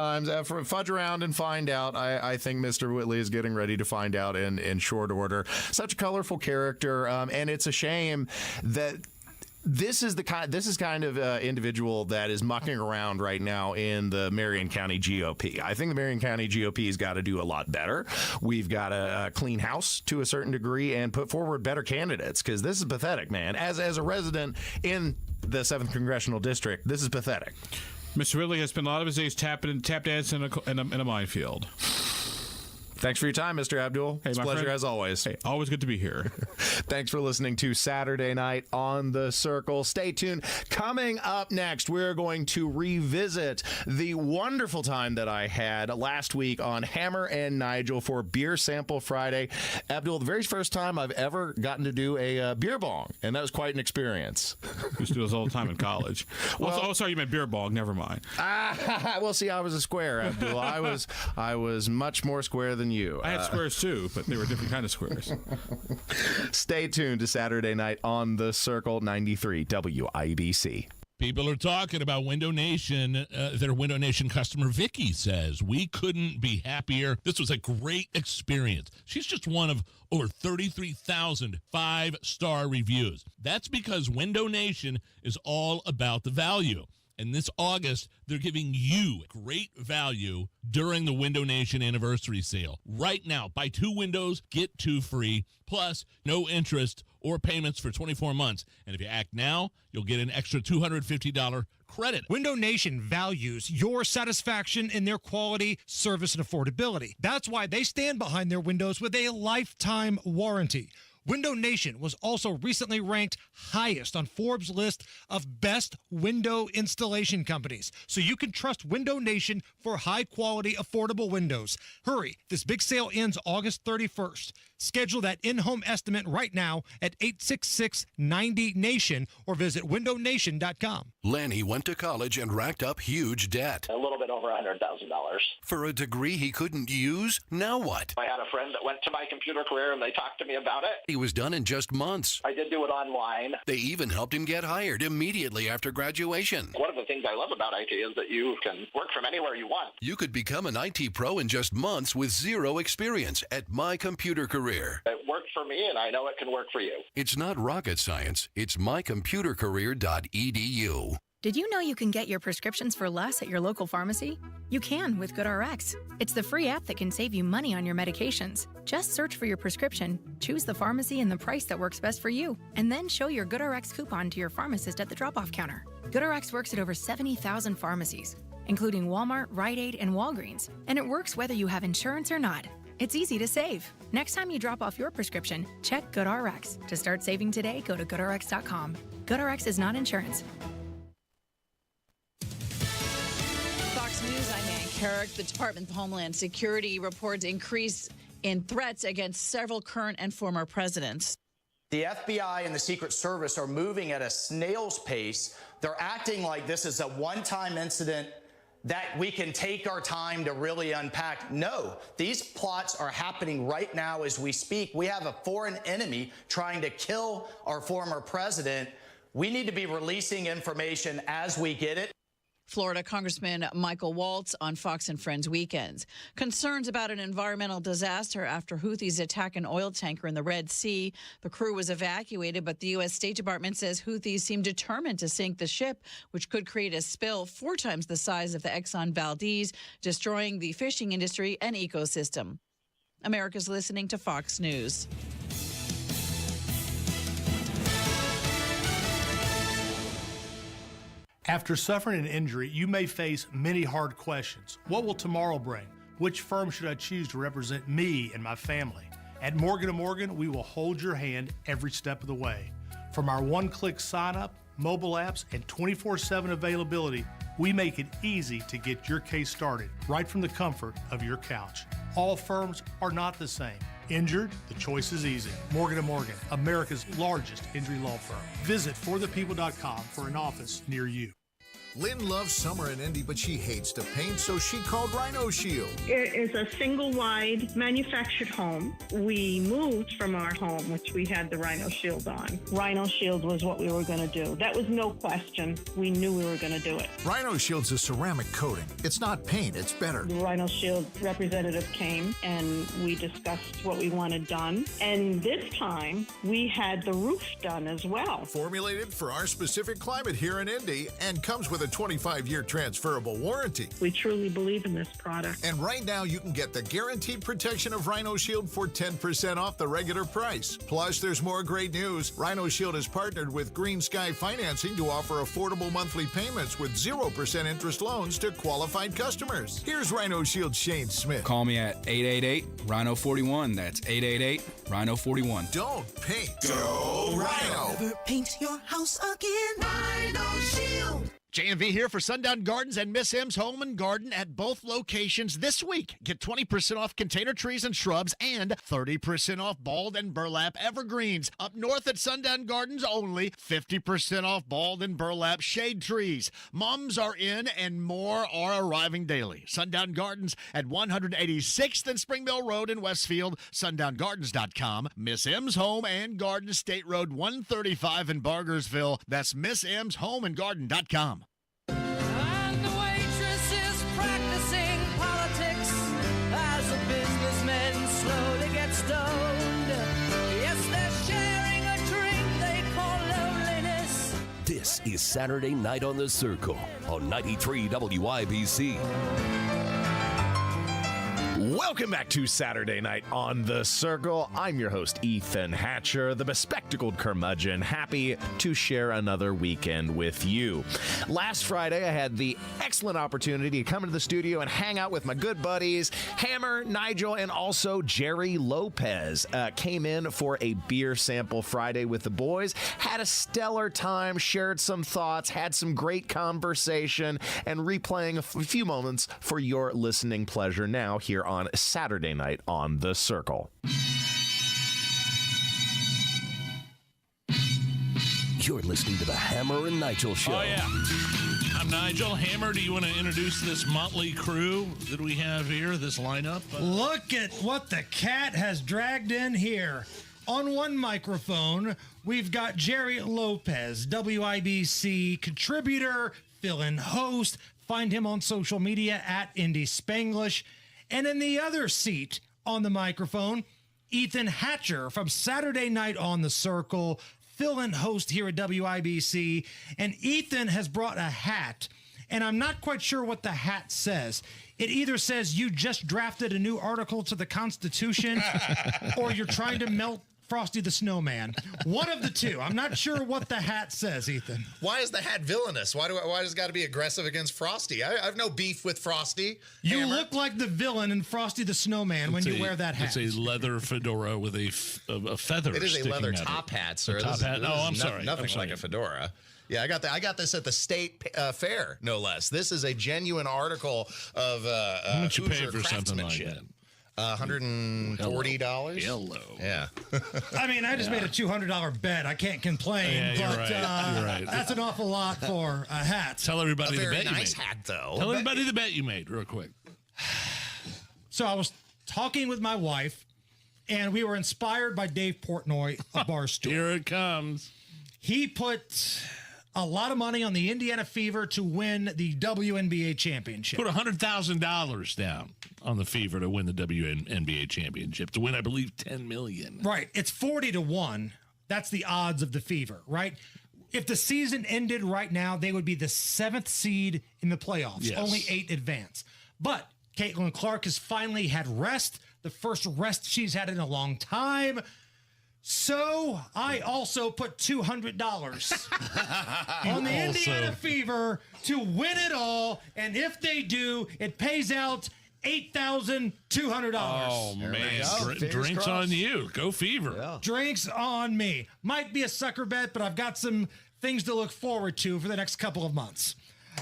around and find out. I think Mr. Whitley is getting ready to find out in short order. Such a colorful character, and it's a shame that this is kind of individual that is mucking around right now in the Marion County GOP. I think the Marion County GOP has got to do a lot better. We've got to clean house to a certain degree and put forward better candidates, because this is pathetic, man. As a resident in the 7th Congressional District, this is pathetic. Mr. Whitley has spent a lot of his days tap dancing in a minefield. Thanks for your time, Mr. Abdul. Hey, it's a pleasure friend. as always. Hey, always good to be here. Thanks for listening to Saturday Night on the Circle. Stay tuned. Coming up next, we're going to revisit the wonderful time that I had last week on Hammer and Nigel for Beer Sample Friday. Abdul, the very first time I've ever gotten to do a beer bong, and that was quite an experience. Used to do this all the time in college. Well, sorry, you meant beer bong. Never mind. Well, see, I was a square, Abdul. I was much more square than you. I had squares too, but they were different kind of squares. Stay tuned to Saturday Night on the Circle 93 WIBC. People are talking about Window Nation. Their Window Nation customer, Vicky, says, we couldn't be happier. This was a great experience. She's just one of over 33,000 5-star reviews. That's because Window Nation is all about the value. And this August, they're giving you great value during the Window Nation anniversary sale. Right now, buy 2 windows, get 2 free, plus no interest or payments for 24 months. And if you act now, you'll get an extra $250 credit. Window Nation values your satisfaction in their quality, service, and affordability. That's why they stand behind their windows with a lifetime warranty. Window Nation was also recently ranked highest on Forbes' list of best window installation companies. So you can trust Window Nation for high-quality, affordable windows. Hurry, this big sale ends August 31st. Schedule that in-home estimate right now at 866-90-NATION or visit windownation.com. Lanny went to college and racked up huge debt. A little bit over $100,000. For a degree he couldn't use? Now what? I had a friend that went to my computer career and they talked to me about it. He was done in just months. I did do it online. They even helped him get hired immediately after graduation. One of the things I love about IT is that you can work from anywhere you want. You could become an IT pro in just months with zero experience at My Computer Career. It worked for me, and I know it can work for you. It's not rocket science. It's mycomputercareer.edu. Did you know you can get your prescriptions for less at your local pharmacy? You can with GoodRx. It's the free app that can save you money on your medications. Just search for your prescription, choose the pharmacy and the price that works best for you, and then show your GoodRx coupon to your pharmacist at the drop-off counter. GoodRx works at over 70,000 pharmacies, including Walmart, Rite Aid, and Walgreens, and it works whether you have insurance or not. It's easy to save. Next time you drop off your prescription, check GoodRx. To start saving today, go to GoodRx.com. GoodRx is not insurance. Fox News, I'm Ann Carrick. The Department of Homeland Security reports increase in threats against several current and former presidents. The FBI and the Secret Service are moving at a snail's pace. They're acting like this is a one-time incident that we can take our time to really unpack. No, these plots are happening right now as we speak. We have a foreign enemy trying to kill our former president. We need to be releasing information as we get it. Florida Congressman Michael Waltz on Fox and Friends Weekends. Concerns about an environmental disaster after Houthis attack an oil tanker in the Red Sea. The crew was evacuated, but the U.S. State Department says Houthis seem determined to sink the ship, which could create a spill 4 times the size of the Exxon Valdez, destroying the fishing industry and ecosystem. America's listening to Fox News. After suffering an injury, you may face many hard questions. What will tomorrow bring? Which firm should I choose to represent me and my family? At Morgan & Morgan, we will hold your hand every step of the way. From our one-click sign-up, mobile apps, and 24/7 availability, we make it easy to get your case started right from the comfort of your couch. All firms are not the same. Injured? The choice is easy. Morgan & Morgan, America's largest injury law firm. Visit forthepeople.com for an office near you. Lynn loves summer in Indy, but she hates to paint, so she called Rhino Shield. It is a single-wide manufactured home. We moved from our home, which we had the Rhino Shield on. Rhino Shield was what we were going to do. That was no question. We knew we were going to do it. Rhino Shield's a ceramic coating. It's not paint, it's better. The Rhino Shield representative came, and we discussed what we wanted done. And this time, we had the roof done as well. Formulated for our specific climate here in Indy and comes with a 25-year transferable warranty. We truly believe in this product. And right now you can get the guaranteed protection of Rhino Shield for 10% off the regular price. Plus, there's more great news. Rhino Shield has partnered with Green Sky Financing to offer affordable monthly payments with 0% interest loans to qualified customers. Here's Rhino Shield Shane Smith. Call me at 888-RHINO-41. That's 888-RHINO-41. Don't paint. Go Rhino. Never paint your house again. Rhino Shield. J&V here for Sundown Gardens and Miss M's Home and Garden at both locations this week. Get 20% off container trees and shrubs and 30% off bald and burlap evergreens. Up north at Sundown Gardens only, 50% off bald and burlap shade trees. Mums are in and more are arriving daily. Sundown Gardens at 186th and Spring Mill Road in Westfield, sundown.gardens.com. Miss M's Home and Garden, State Road 135 in Bargersville. That's missmshomeandgarden.com. This is Saturday Night on the Circle on 93 WIBC. Welcome back to Saturday Night on the Circle. I'm your host, Ethan Hatcher, the bespectacled curmudgeon, happy to share another weekend with you. Last Friday, I had the excellent opportunity to come into the studio and hang out with my good buddies, Hammer, Nigel, and also Jerry Lopez. Came in for a beer sample Friday with the boys, had a stellar time, shared some thoughts, had some great conversation, and replaying a few moments for your listening pleasure now here on Saturday Night on the Circle. You're listening to the Hammer and Nigel Show. Oh, yeah. I'm Nigel. Hammer, do you want to introduce this motley crew that we have here, this lineup? Look at what the cat has dragged in here. On one microphone, we've got Jerry Lopez, WIBC contributor, fill-in host. Find him on social media at Indy Spanglish. And in the other seat on the microphone, Ethan Hatcher from Saturday Night on the Circle, fill-in host here at WIBC, and Ethan has brought a hat, and I'm not quite sure what the hat says. It either says you just drafted a new article to the Constitution, or you're trying to melt Frosty the Snowman. One of the two. I'm not sure what the hat says, Ethan. Why is the hat villainous? Why does it got to be aggressive against Frosty? I have no beef with Frosty. You Hammer. look like the villain in Frosty the Snowman when you wear that hat. It's a leather fedora with a feather. It is a leather sticking out top of it. hat, sir. A top hat. No, I'm sorry. Nothing I'm sorry. like a fedora. Yeah, I got this at the state fair, no less. This is a genuine article of How much you pay Hoosier for something like craftsmanship. that? $140. Hello. Yeah. I mean, I just made a $200 bet. I can't complain, Yeah, you're but right. You're right. that's an awful lot for a hat. Tell everybody A the very bet you nice made. hat, though. Tell everybody the bet you made, real quick. So I was talking with my wife, and we were inspired by Dave Portnoy of Barstool. Here it comes. He put a lot of money on the Indiana Fever to win the WNBA championship. Put $100,000 down on the Fever to win the WNBA championship. To win, I believe, $10 million. Right. It's 40-1. That's the odds of the Fever, right? If the season ended right now, they would be the 7th seed in the playoffs. Yes. Only 8 advance. But Caitlin Clark has finally had rest, the first rest she's had in a long time. So I also put $200 on the Indiana Fever to win it all. And if they do, it pays out $8,200. Oh, man. Drinks on you. Go Fever. Yeah. Drinks on me. Might be a sucker bet, but I've got some things to look forward to for the next couple of months.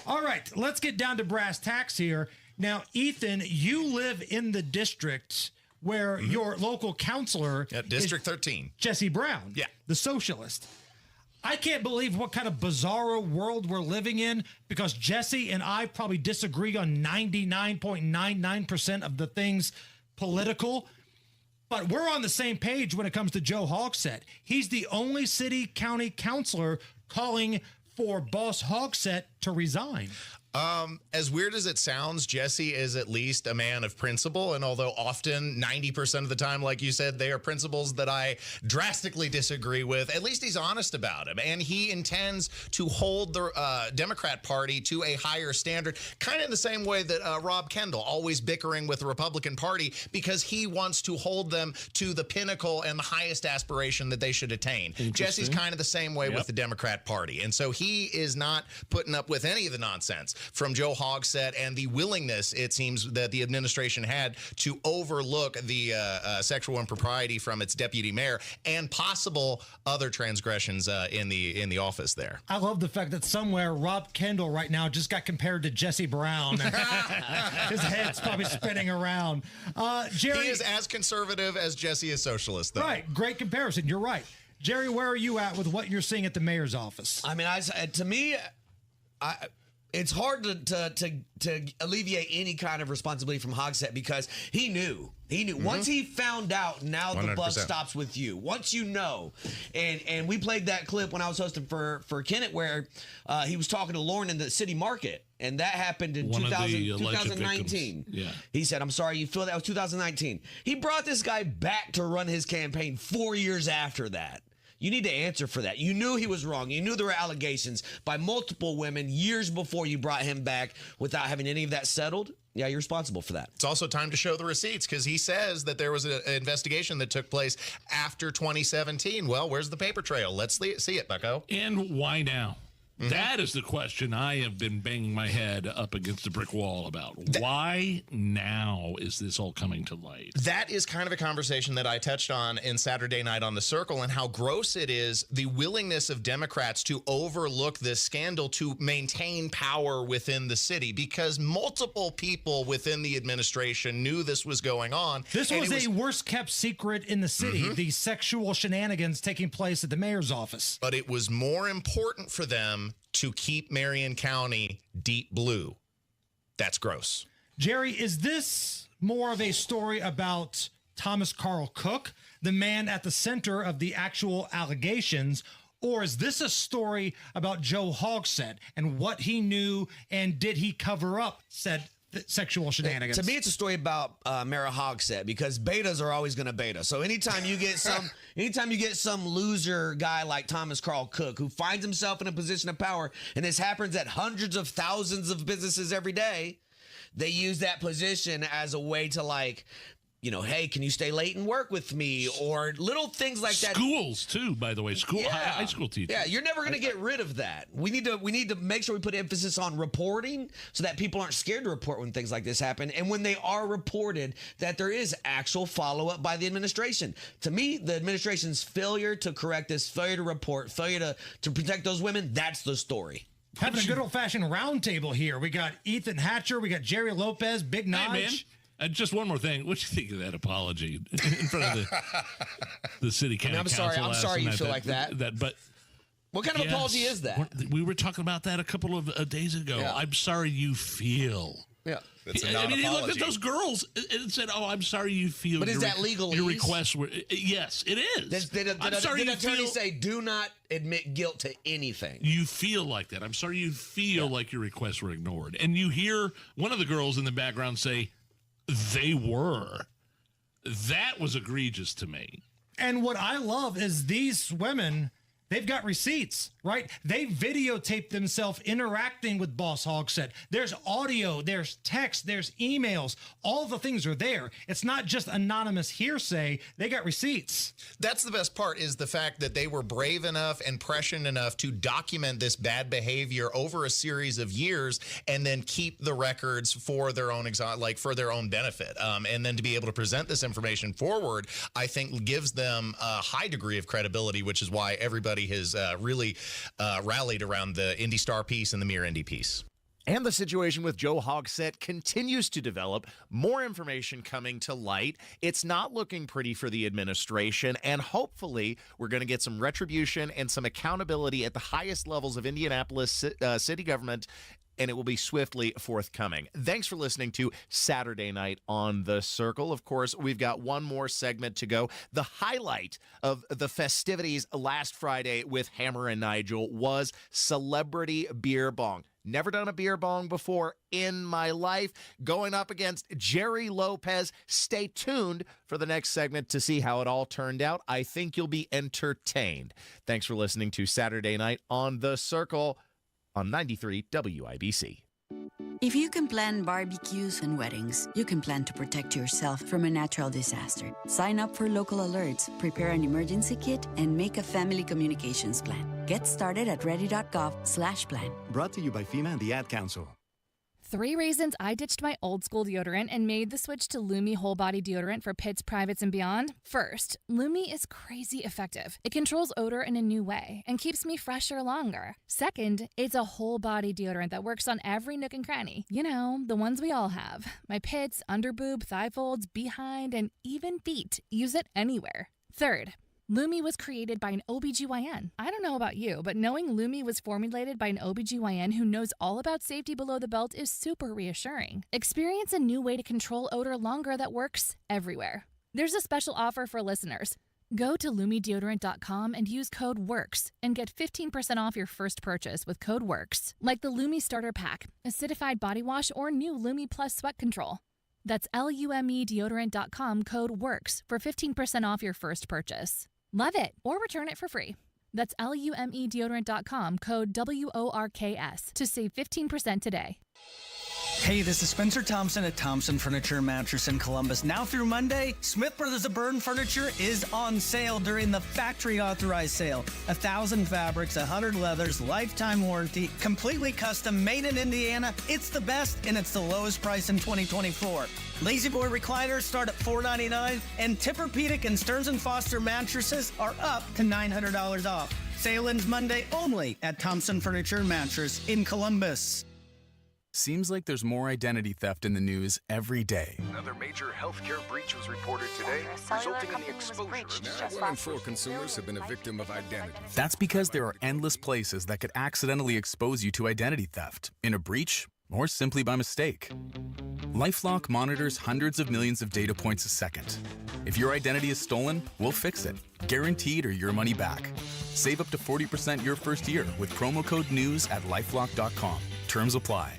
All right, let's get down to brass tacks here. Now, Ethan, you live in the district where your local counselor District 13. Jesse Brown, the socialist. I can't believe what kind of bizarro world we're living in, because Jesse and I probably disagree on 99.99% of the things political, but we're on the same page when it comes to Joe Hogsett. He's the only city county councilor calling for Boss Hogsett to resign. As weird as it sounds, Jesse is at least a man of principle. And although often 90% of the time, like you said, they are principles that I drastically disagree with, at least he's honest about them. And he intends to hold the Democrat Party to a higher standard, kind of in the same way that Rob Kendall, always bickering with the Republican Party, because he wants to hold them to the pinnacle and the highest aspiration that they should attain. Jesse's kind of the same way with the Democrat Party. And so he is not putting up with any of the nonsense from Joe Hogsett and the willingness, it seems, that the administration had to overlook the sexual impropriety from its deputy mayor and possible other transgressions in the office there. I love the fact that somewhere Rob Kendall right now just got compared to Jesse Brown. His head's probably spinning around. Jerry, he is as conservative as Jesse is socialist, though. Right. Great comparison. You're right. Jerry, where are you at with what you're seeing at the mayor's office? I mean, to me, it's hard to alleviate any kind of responsibility from Hogsett, because he knew. Once he found out, now 100%. The buck stops with you. Once you know. And we played that clip when I was hosting for Kennett, where he was talking to Lauren in the city market. And that happened in 2019. Yeah. He said, I'm sorry, you feel that was 2019. He brought this guy back to run his campaign 4 years after that. You need to answer for that. You knew he was wrong. You knew there were allegations by multiple women years before you brought him back without having any of that settled. Yeah, you're responsible for that. It's also time to show the receipts, because he says that there was an investigation that took place after 2017. Well, where's the paper trail? Let's see it, Bucko. And why now? That is the question I have been banging my head up against a brick wall about. Why now is this all coming to light? That is kind of a conversation that I touched on in Saturday Night on the Circle, and how gross it is, the willingness of Democrats to overlook this scandal to maintain power within the city, because multiple people within the administration knew this was going on. This was a worst-kept secret in the city, the sexual shenanigans taking place at the mayor's office. But it was more important for them to keep Marion County deep blue. That's gross. Jerry, is this more of a story about Thomas Carl Cook, the man at the center of the actual allegations, or is this a story about Joe Hogsett and what he knew, and did he cover up said sexual shenanigans. To me, it's a story about Mara Hogsett, because betas are always going to beta. So anytime you get some loser guy like Thomas Carl Cook who finds himself in a position of power, and this happens at hundreds of thousands of businesses every day, they use that position as a way to hey, can you stay late and work with me? Or little things like that. Schools too, by the way, high school teachers. Yeah, you're never going to get rid of that. We need to make sure we put emphasis on reporting so that people aren't scared to report when things like this happen. And when they are reported, that there is actual follow-up by the administration. To me, the administration's failure to correct this, failure to report, failure to protect those women, that's the story. Having a good old-fashioned roundtable here. We got Ethan Hatcher, we got Jerry Lopez, Big Notch. Hey, man. Just one more thing. What do you think of that apology in front of the city county council? I'm sorry you feel like that. But what kind of apology is that? We were talking about that a couple of days ago. Yeah. I'm sorry you feel. Yeah. That's a non-apology. He looked at those girls and said, "Oh, I'm sorry you feel." But is that legalese? Your requests were yes, it is. Did attorney say do not admit guilt to anything? You feel like that. I'm sorry you feel like your requests were ignored, and you hear one of the girls in the background say, "They were." That was egregious to me. And what I love is these women, they've got receipts, right? They videotape themselves interacting with Boss Hogsett. There's audio, there's text, there's emails. All the things are there. It's not just anonymous hearsay. They got receipts. That's the best part, is the fact that they were brave enough and prescient enough to document this bad behavior over a series of years and then keep the records for their own for their own benefit. And then to be able to present this information forward, I think gives them a high degree of credibility, which is why everybody has really rallied around the Indy Star piece and the Mirror Indy piece. And the situation with Joe Hogsett continues to develop. More information coming to light. It's not looking pretty for the administration, and hopefully we're going to get some retribution and some accountability at the highest levels of Indianapolis city government, and it will be swiftly forthcoming. Thanks for listening to Saturday Night on The Circle. Of course, we've got one more segment to go. The highlight of the festivities last Friday with Hammer and Nigel was Celebrity Beer Bong. Never done a beer bong before in my life. Going up against Jerry Lopez. Stay tuned for the next segment to see how it all turned out. I think you'll be entertained. Thanks for listening to Saturday Night on The Circle on 93 WIBC. If you can plan barbecues and weddings, you can plan to protect yourself from a natural disaster. Sign up for local alerts, prepare an emergency kit, and make a family communications plan. Get started at ready.gov/plan. Brought to you by FEMA and the Ad Council. 3 reasons I ditched my old school deodorant and made the switch to Lumi Whole Body Deodorant for pits, privates, and beyond. First, Lumi is crazy effective. It controls odor in a new way and keeps me fresher longer. Second, it's a whole body deodorant that works on every nook and cranny. You know, the ones we all have. My pits, underboob, thigh folds, behind, and even feet. Use it anywhere. Third, Lumi was created by an OBGYN. I don't know about you, but knowing Lumi was formulated by an OBGYN who knows all about safety below the belt is super reassuring. Experience a new way to control odor longer that works everywhere. There's a special offer for listeners. Go to LumiDeodorant.com and use code WORKS and get 15% off your first purchase with code WORKS. Like the Lumi Starter Pack, Acidified Body Wash, or new Lumi Plus Sweat Control. That's LumiDeodorant.com, code WORKS for 15% off your first purchase. Love it, or return it for free. That's LumiDeodorant.com, code WORKS to save 15% today. Hey, this is Spencer Thompson at Thompson Furniture and Mattress in Columbus. Now through Monday, Smith Brothers of Bern Furniture is on sale during the factory authorized sale. 1,000 fabrics, 100 leathers, lifetime warranty, completely custom, made in Indiana. It's the best, and it's the lowest price in 2024. Lazy Boy recliners start at $499, and Tempur-Pedic and Stearns & Foster mattresses are up to $900 off. Sale ends Monday only at Thompson Furniture and Mattress in Columbus. Seems like there's more identity theft in the news every day. Another major healthcare breach was reported today, resulting in the exposure of 1 in 4 consumers have been a victim of identity theft. That's because there are endless places that could accidentally expose you to identity theft, in a breach, or simply by mistake. LifeLock monitors hundreds of millions of data points a second. If your identity is stolen, we'll fix it, guaranteed or your money back. Save up to 40% your first year with promo code NEWS at LifeLock.com. Terms apply.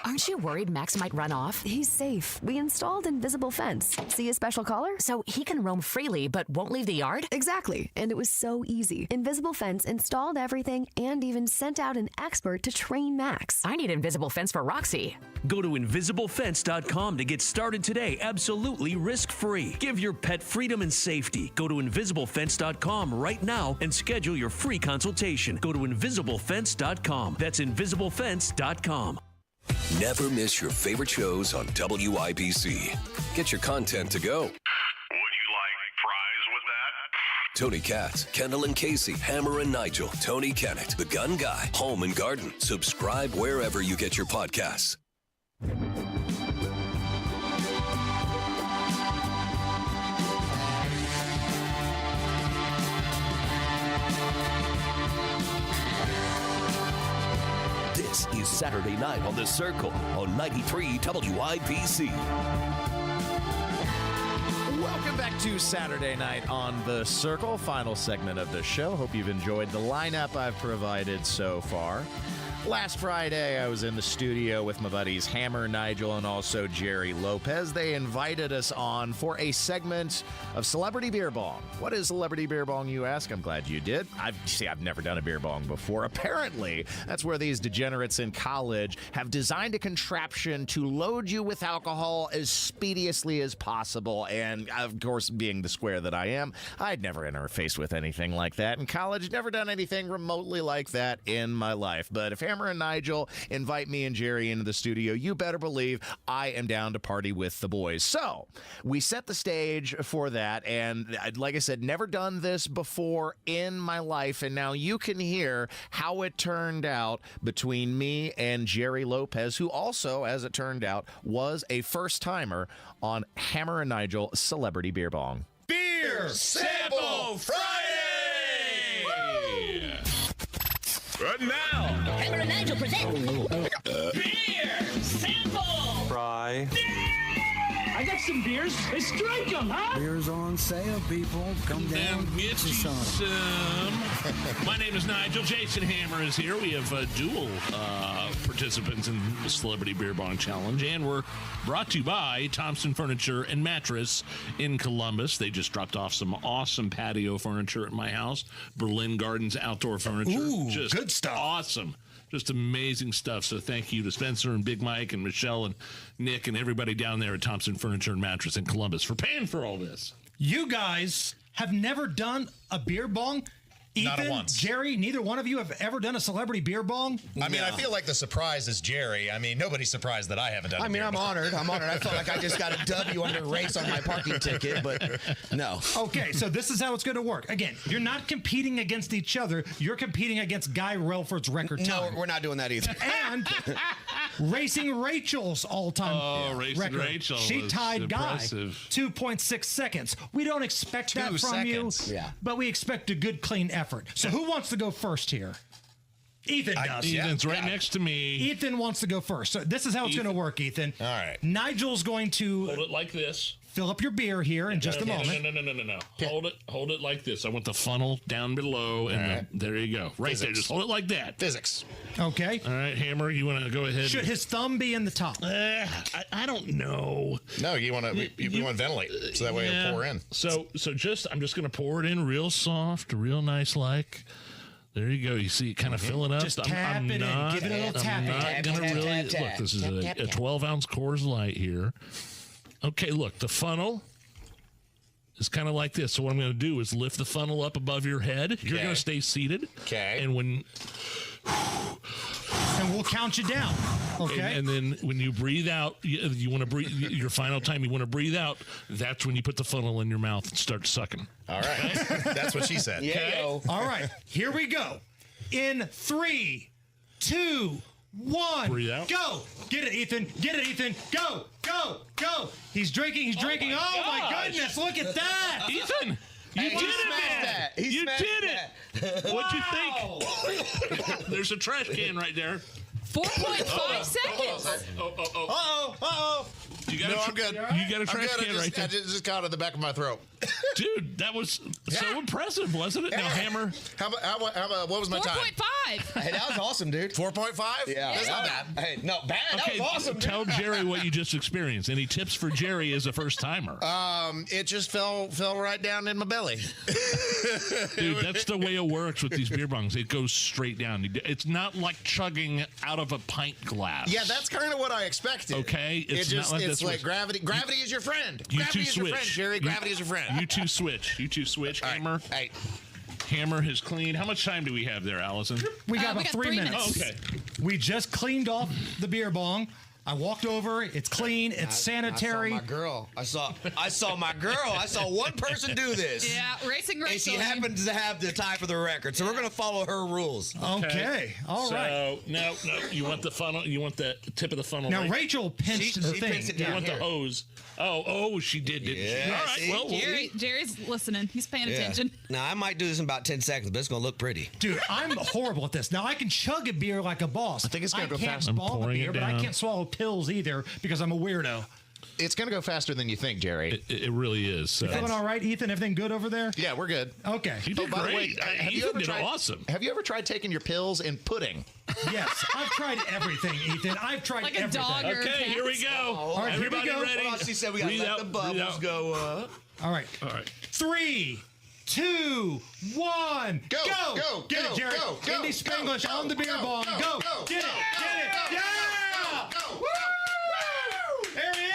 Aren't you worried Max might run off? He's safe. We installed invisible fence. See a special collar? So he can roam freely but won't leave the yard? Exactly. And it was so easy. Invisible Fence installed everything and even sent out an expert to train Max. I need invisible fence for Roxy. Go to invisiblefence.com to get started today, absolutely risk-free. Give your pet freedom and safety. Go to invisiblefence.com right now and schedule your free consultation. Go to invisiblefence.com. That's invisiblefence.com. Never miss your favorite shows on WIBC. Get your content to go. Would you like fries with that? Tony Katz, Kendall and Casey, Hammer and Nigel, Tony Kennett, The Gun Guy, Home and Garden. Subscribe wherever you get your podcasts. This is Saturday Night on The Circle on 93 WIBC. Welcome back to Saturday Night on The Circle, final segment of the show. Hope you've enjoyed the lineup I've provided so far. Last Friday, I was in the studio with my buddies Hammer, Nigel, and also Jerry Lopez. They invited us on for a segment of Celebrity Beer Bong. What is Celebrity Beer Bong, you ask? I'm glad you did. I've never done a beer bong before. Apparently, that's where these degenerates in college have designed a contraption to load you with alcohol as speediously as possible. And, of course, being the square that I am, I'd never interfaced with anything like that in college. Never done anything remotely like that in my life. But if Hammer and Nigel invite me and Jerry into the studio, you better believe I am down to party with the boys. So we set the stage for that, and like I said, never done this before in my life, and now you can hear how it turned out between me and Jerry Lopez, who also, as it turned out, was a first-timer on Hammer and Nigel Celebrity Beer Bong. Beer Sample Friday! And now, Hammer and Nigel present Beer Sample! Fry. I got some beers. Let's drink them, huh? Beer's on sale, people. Come down, get you some. My name is Nigel. Jason Hammer is here. We have dual participants in the Celebrity Beer Bong Challenge, and we're brought to you by Thompson Furniture and Mattress in Columbus. They just dropped off some awesome patio furniture at my house. Berlin Gardens outdoor furniture. Ooh, just good stuff. Awesome. Just amazing stuff. So thank you to Spencer and Big Mike and Michelle and Nick and everybody down there at Thompson Furniture and Mattress in Columbus for paying for all this. You guys have never done a beer bong? Ethan, Not once. Jerry, neither one of you have ever done a Celebrity Beer Bong? I mean, I feel like the surprise is Jerry. I mean, nobody's surprised that I haven't done it. I mean, I'm honored. I felt like I just got a W under race on my parking ticket, but no. Okay, so this is how it's going to work. Again, you're not competing against each other. You're competing against Guy Relford's record time. No, we're not doing that either. And Racing Rachel's all-time Racing record. Rachel She was tied impressive. Guy 2.6 seconds. We don't expect that 2 from seconds. you, Yeah. but we expect a good, clean effort. So who wants to go first here? Ethan does. Ethan's right next to me. Ethan wants to go first. So this is how it's going to work, Ethan. All right. Nigel's going to Hold it like this. fill up your beer here in just a moment. No. Hold it like this. I want the funnel down below, and there you go. Right there. Just hold it like that. Physics. Okay. All right, Hammer, you want to go ahead? Should his thumb be in the top? I don't know. No, you want to ventilate so that way it'll pour in. So I'm just going to pour it in real soft, real nice like. There you go. You see, kind of fill it up. Just tap it in. Give it a little tap. I'm not going to really look. This is a 12-ounce Coors Light here. Okay, look, the funnel is kind of like this. So what I'm going to do is lift the funnel up above your head. You're going to stay seated. Okay. And when and we'll count you down. Okay. And then when you breathe out, you want to breathe. Your final time, you want to breathe out. That's when you put the funnel in your mouth and start sucking. All right. That's what she said. Yeah. All right. Here we go. In 3, 2, 1. Breathe out. Go. Get it, Ethan. Get it, Ethan. Go. Go. Go. He's drinking. He's drinking. Oh my goodness. Look at that. Ethan. You did it, man! You did it! What'd you think? There's a trash can right there. 4.5 seconds. Uh-oh. You got No, a I'm good. You got a trash can right there. I just caught it in the back of my throat. Dude, that was so impressive, wasn't it? Now, Hammer. How about what was my time? 4.5. Hey, that was awesome, dude. 4.5? Yeah. That's not bad. Hey, no, bad. Okay, That was awesome, dude. tell Jerry what you just experienced. Any tips for Jerry as a first-timer? It just fell right down in my belly. Dude, that's the way it works with these beer bongs. It goes straight down. It's not like chugging out of a pint glass. Yeah, that's kind of what I expected. Okay, it's not like it's this like was- gravity. Gravity is your friend. You Gravity two is your switch. friend, Jerry. Gravity is your friend. You two switch. You two switch. All right. Hammer. Hey. Hammer has cleaned. How much time do we have there, Allison? We got about got 3 3 minutes. minutes. Oh, okay. We just cleaned off the beer bong. I walked over. It's clean. It's sanitary. I saw my girl. I saw my girl. I saw one person do this. Yeah, Racing And she Rachel. happens to have the tie for the record, so we're going to follow her rules. Okay. All right. So, no. You want the funnel? You want the tip of the funnel? Now, right? Rachel pinched the she thing. pinched it You down want here. the hose? Oh, she did, didn't she? Yeah, All right. see? Well, Jerry's listening. He's paying Yeah. attention. Now, I might do this in about 10 seconds, but it's going to look pretty. Dude, I'm horrible at this. Now, I can chug a beer like a boss. I think it's gonna go can't fast. I'm swallow a pouring it beer, but I down. can't swallow pills either because I'm a weirdo. It's going to go faster than you think, Jerry. it really is. So. Feeling all right, Ethan? Everything good over there? Yeah, we're good. Okay. You did by the way, great. have you Ethan ever did tried? awesome. Have you ever tried taking your pills in pudding? Yes, I've tried everything, Ethan. I've tried Like a everything. dog or a Okay, here we cat. go. All right, here we Everybody go. ready? Hold on, she said we got to Breathe let out, the breathe bubbles out. go up. All right. All right. 3, 2, 1, Go, go, Get go, it, Jerry. go, go, Indy go, Spanglish go, on the beer go, bong. go, Go. go, Get it. go, Get it. go, Yeah. go, Woo! There he is.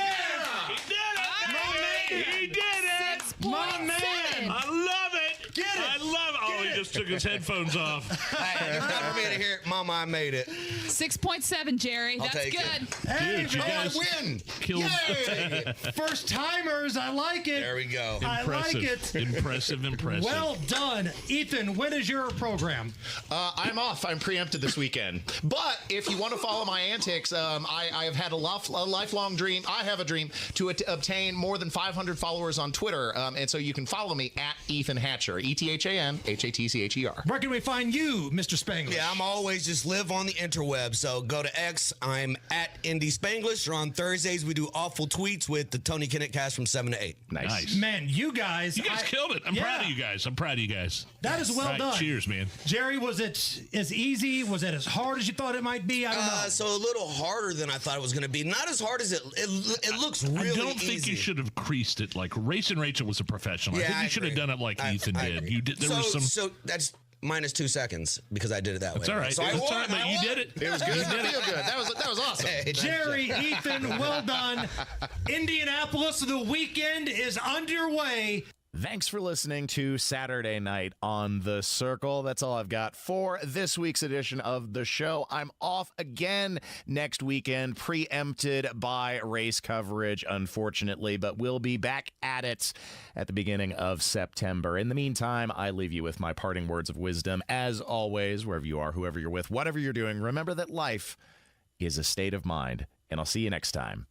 He did it. My man. I love it. Get it. I love it. Oh, he just took his headphones off. Hey, it's time for me to hear it. Mama, I made it. 6.7, Jerry. That's take it. good. Hey, Dude, you man. guys win. killed. Yay! First timers. I like it. There we go. I like Impressive. it. Impressive. Well done. Ethan, when is your program? I'm off. I'm preempted this weekend. But if you want to follow my antics, I have had a lifelong dream. I have a dream to obtain more than 500 followers on Twitter. And so you can follow me at Ethan Hatcher. ETHAN, Where can we find you, Mr. Spanglish? Yeah, I'm always just live on the interweb. So go to X. I'm at Indy Spanglish. Or on Thursdays, we do awful tweets with the Tony Kinnett cast from 7 to 8. Nice. Man, you guys. You guys killed it. I'm proud of you guys. That is well All right, done. Cheers, man. Jerry, was it as easy? Was it as hard as you thought it might be? I don't know. So a little harder than I thought it was going to be. Not as hard as it looks really easy. I don't think you should have creased it like Racing Rachel was a professional. I Yeah, think I you should have agree. done it like Ethan I did. agree. You did. There was some. So that's minus 2 seconds because I did it that way. It's all right. So I It's all won. right, but you did it. It was good. I feel good. That was awesome. Hey, Jerry, Ethan, well done. Indianapolis, the weekend is underway. Thanks for listening to Saturday Night on The Circle. That's all I've got for this week's edition of the show. I'm off again next weekend, preempted by race coverage, unfortunately, but we'll be back at it at the beginning of September. In the meantime, I leave you with my parting words of wisdom. As always, wherever you are, whoever you're with, whatever you're doing, remember that life is a state of mind, and I'll see you next time.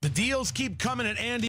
The deals keep coming at Andy.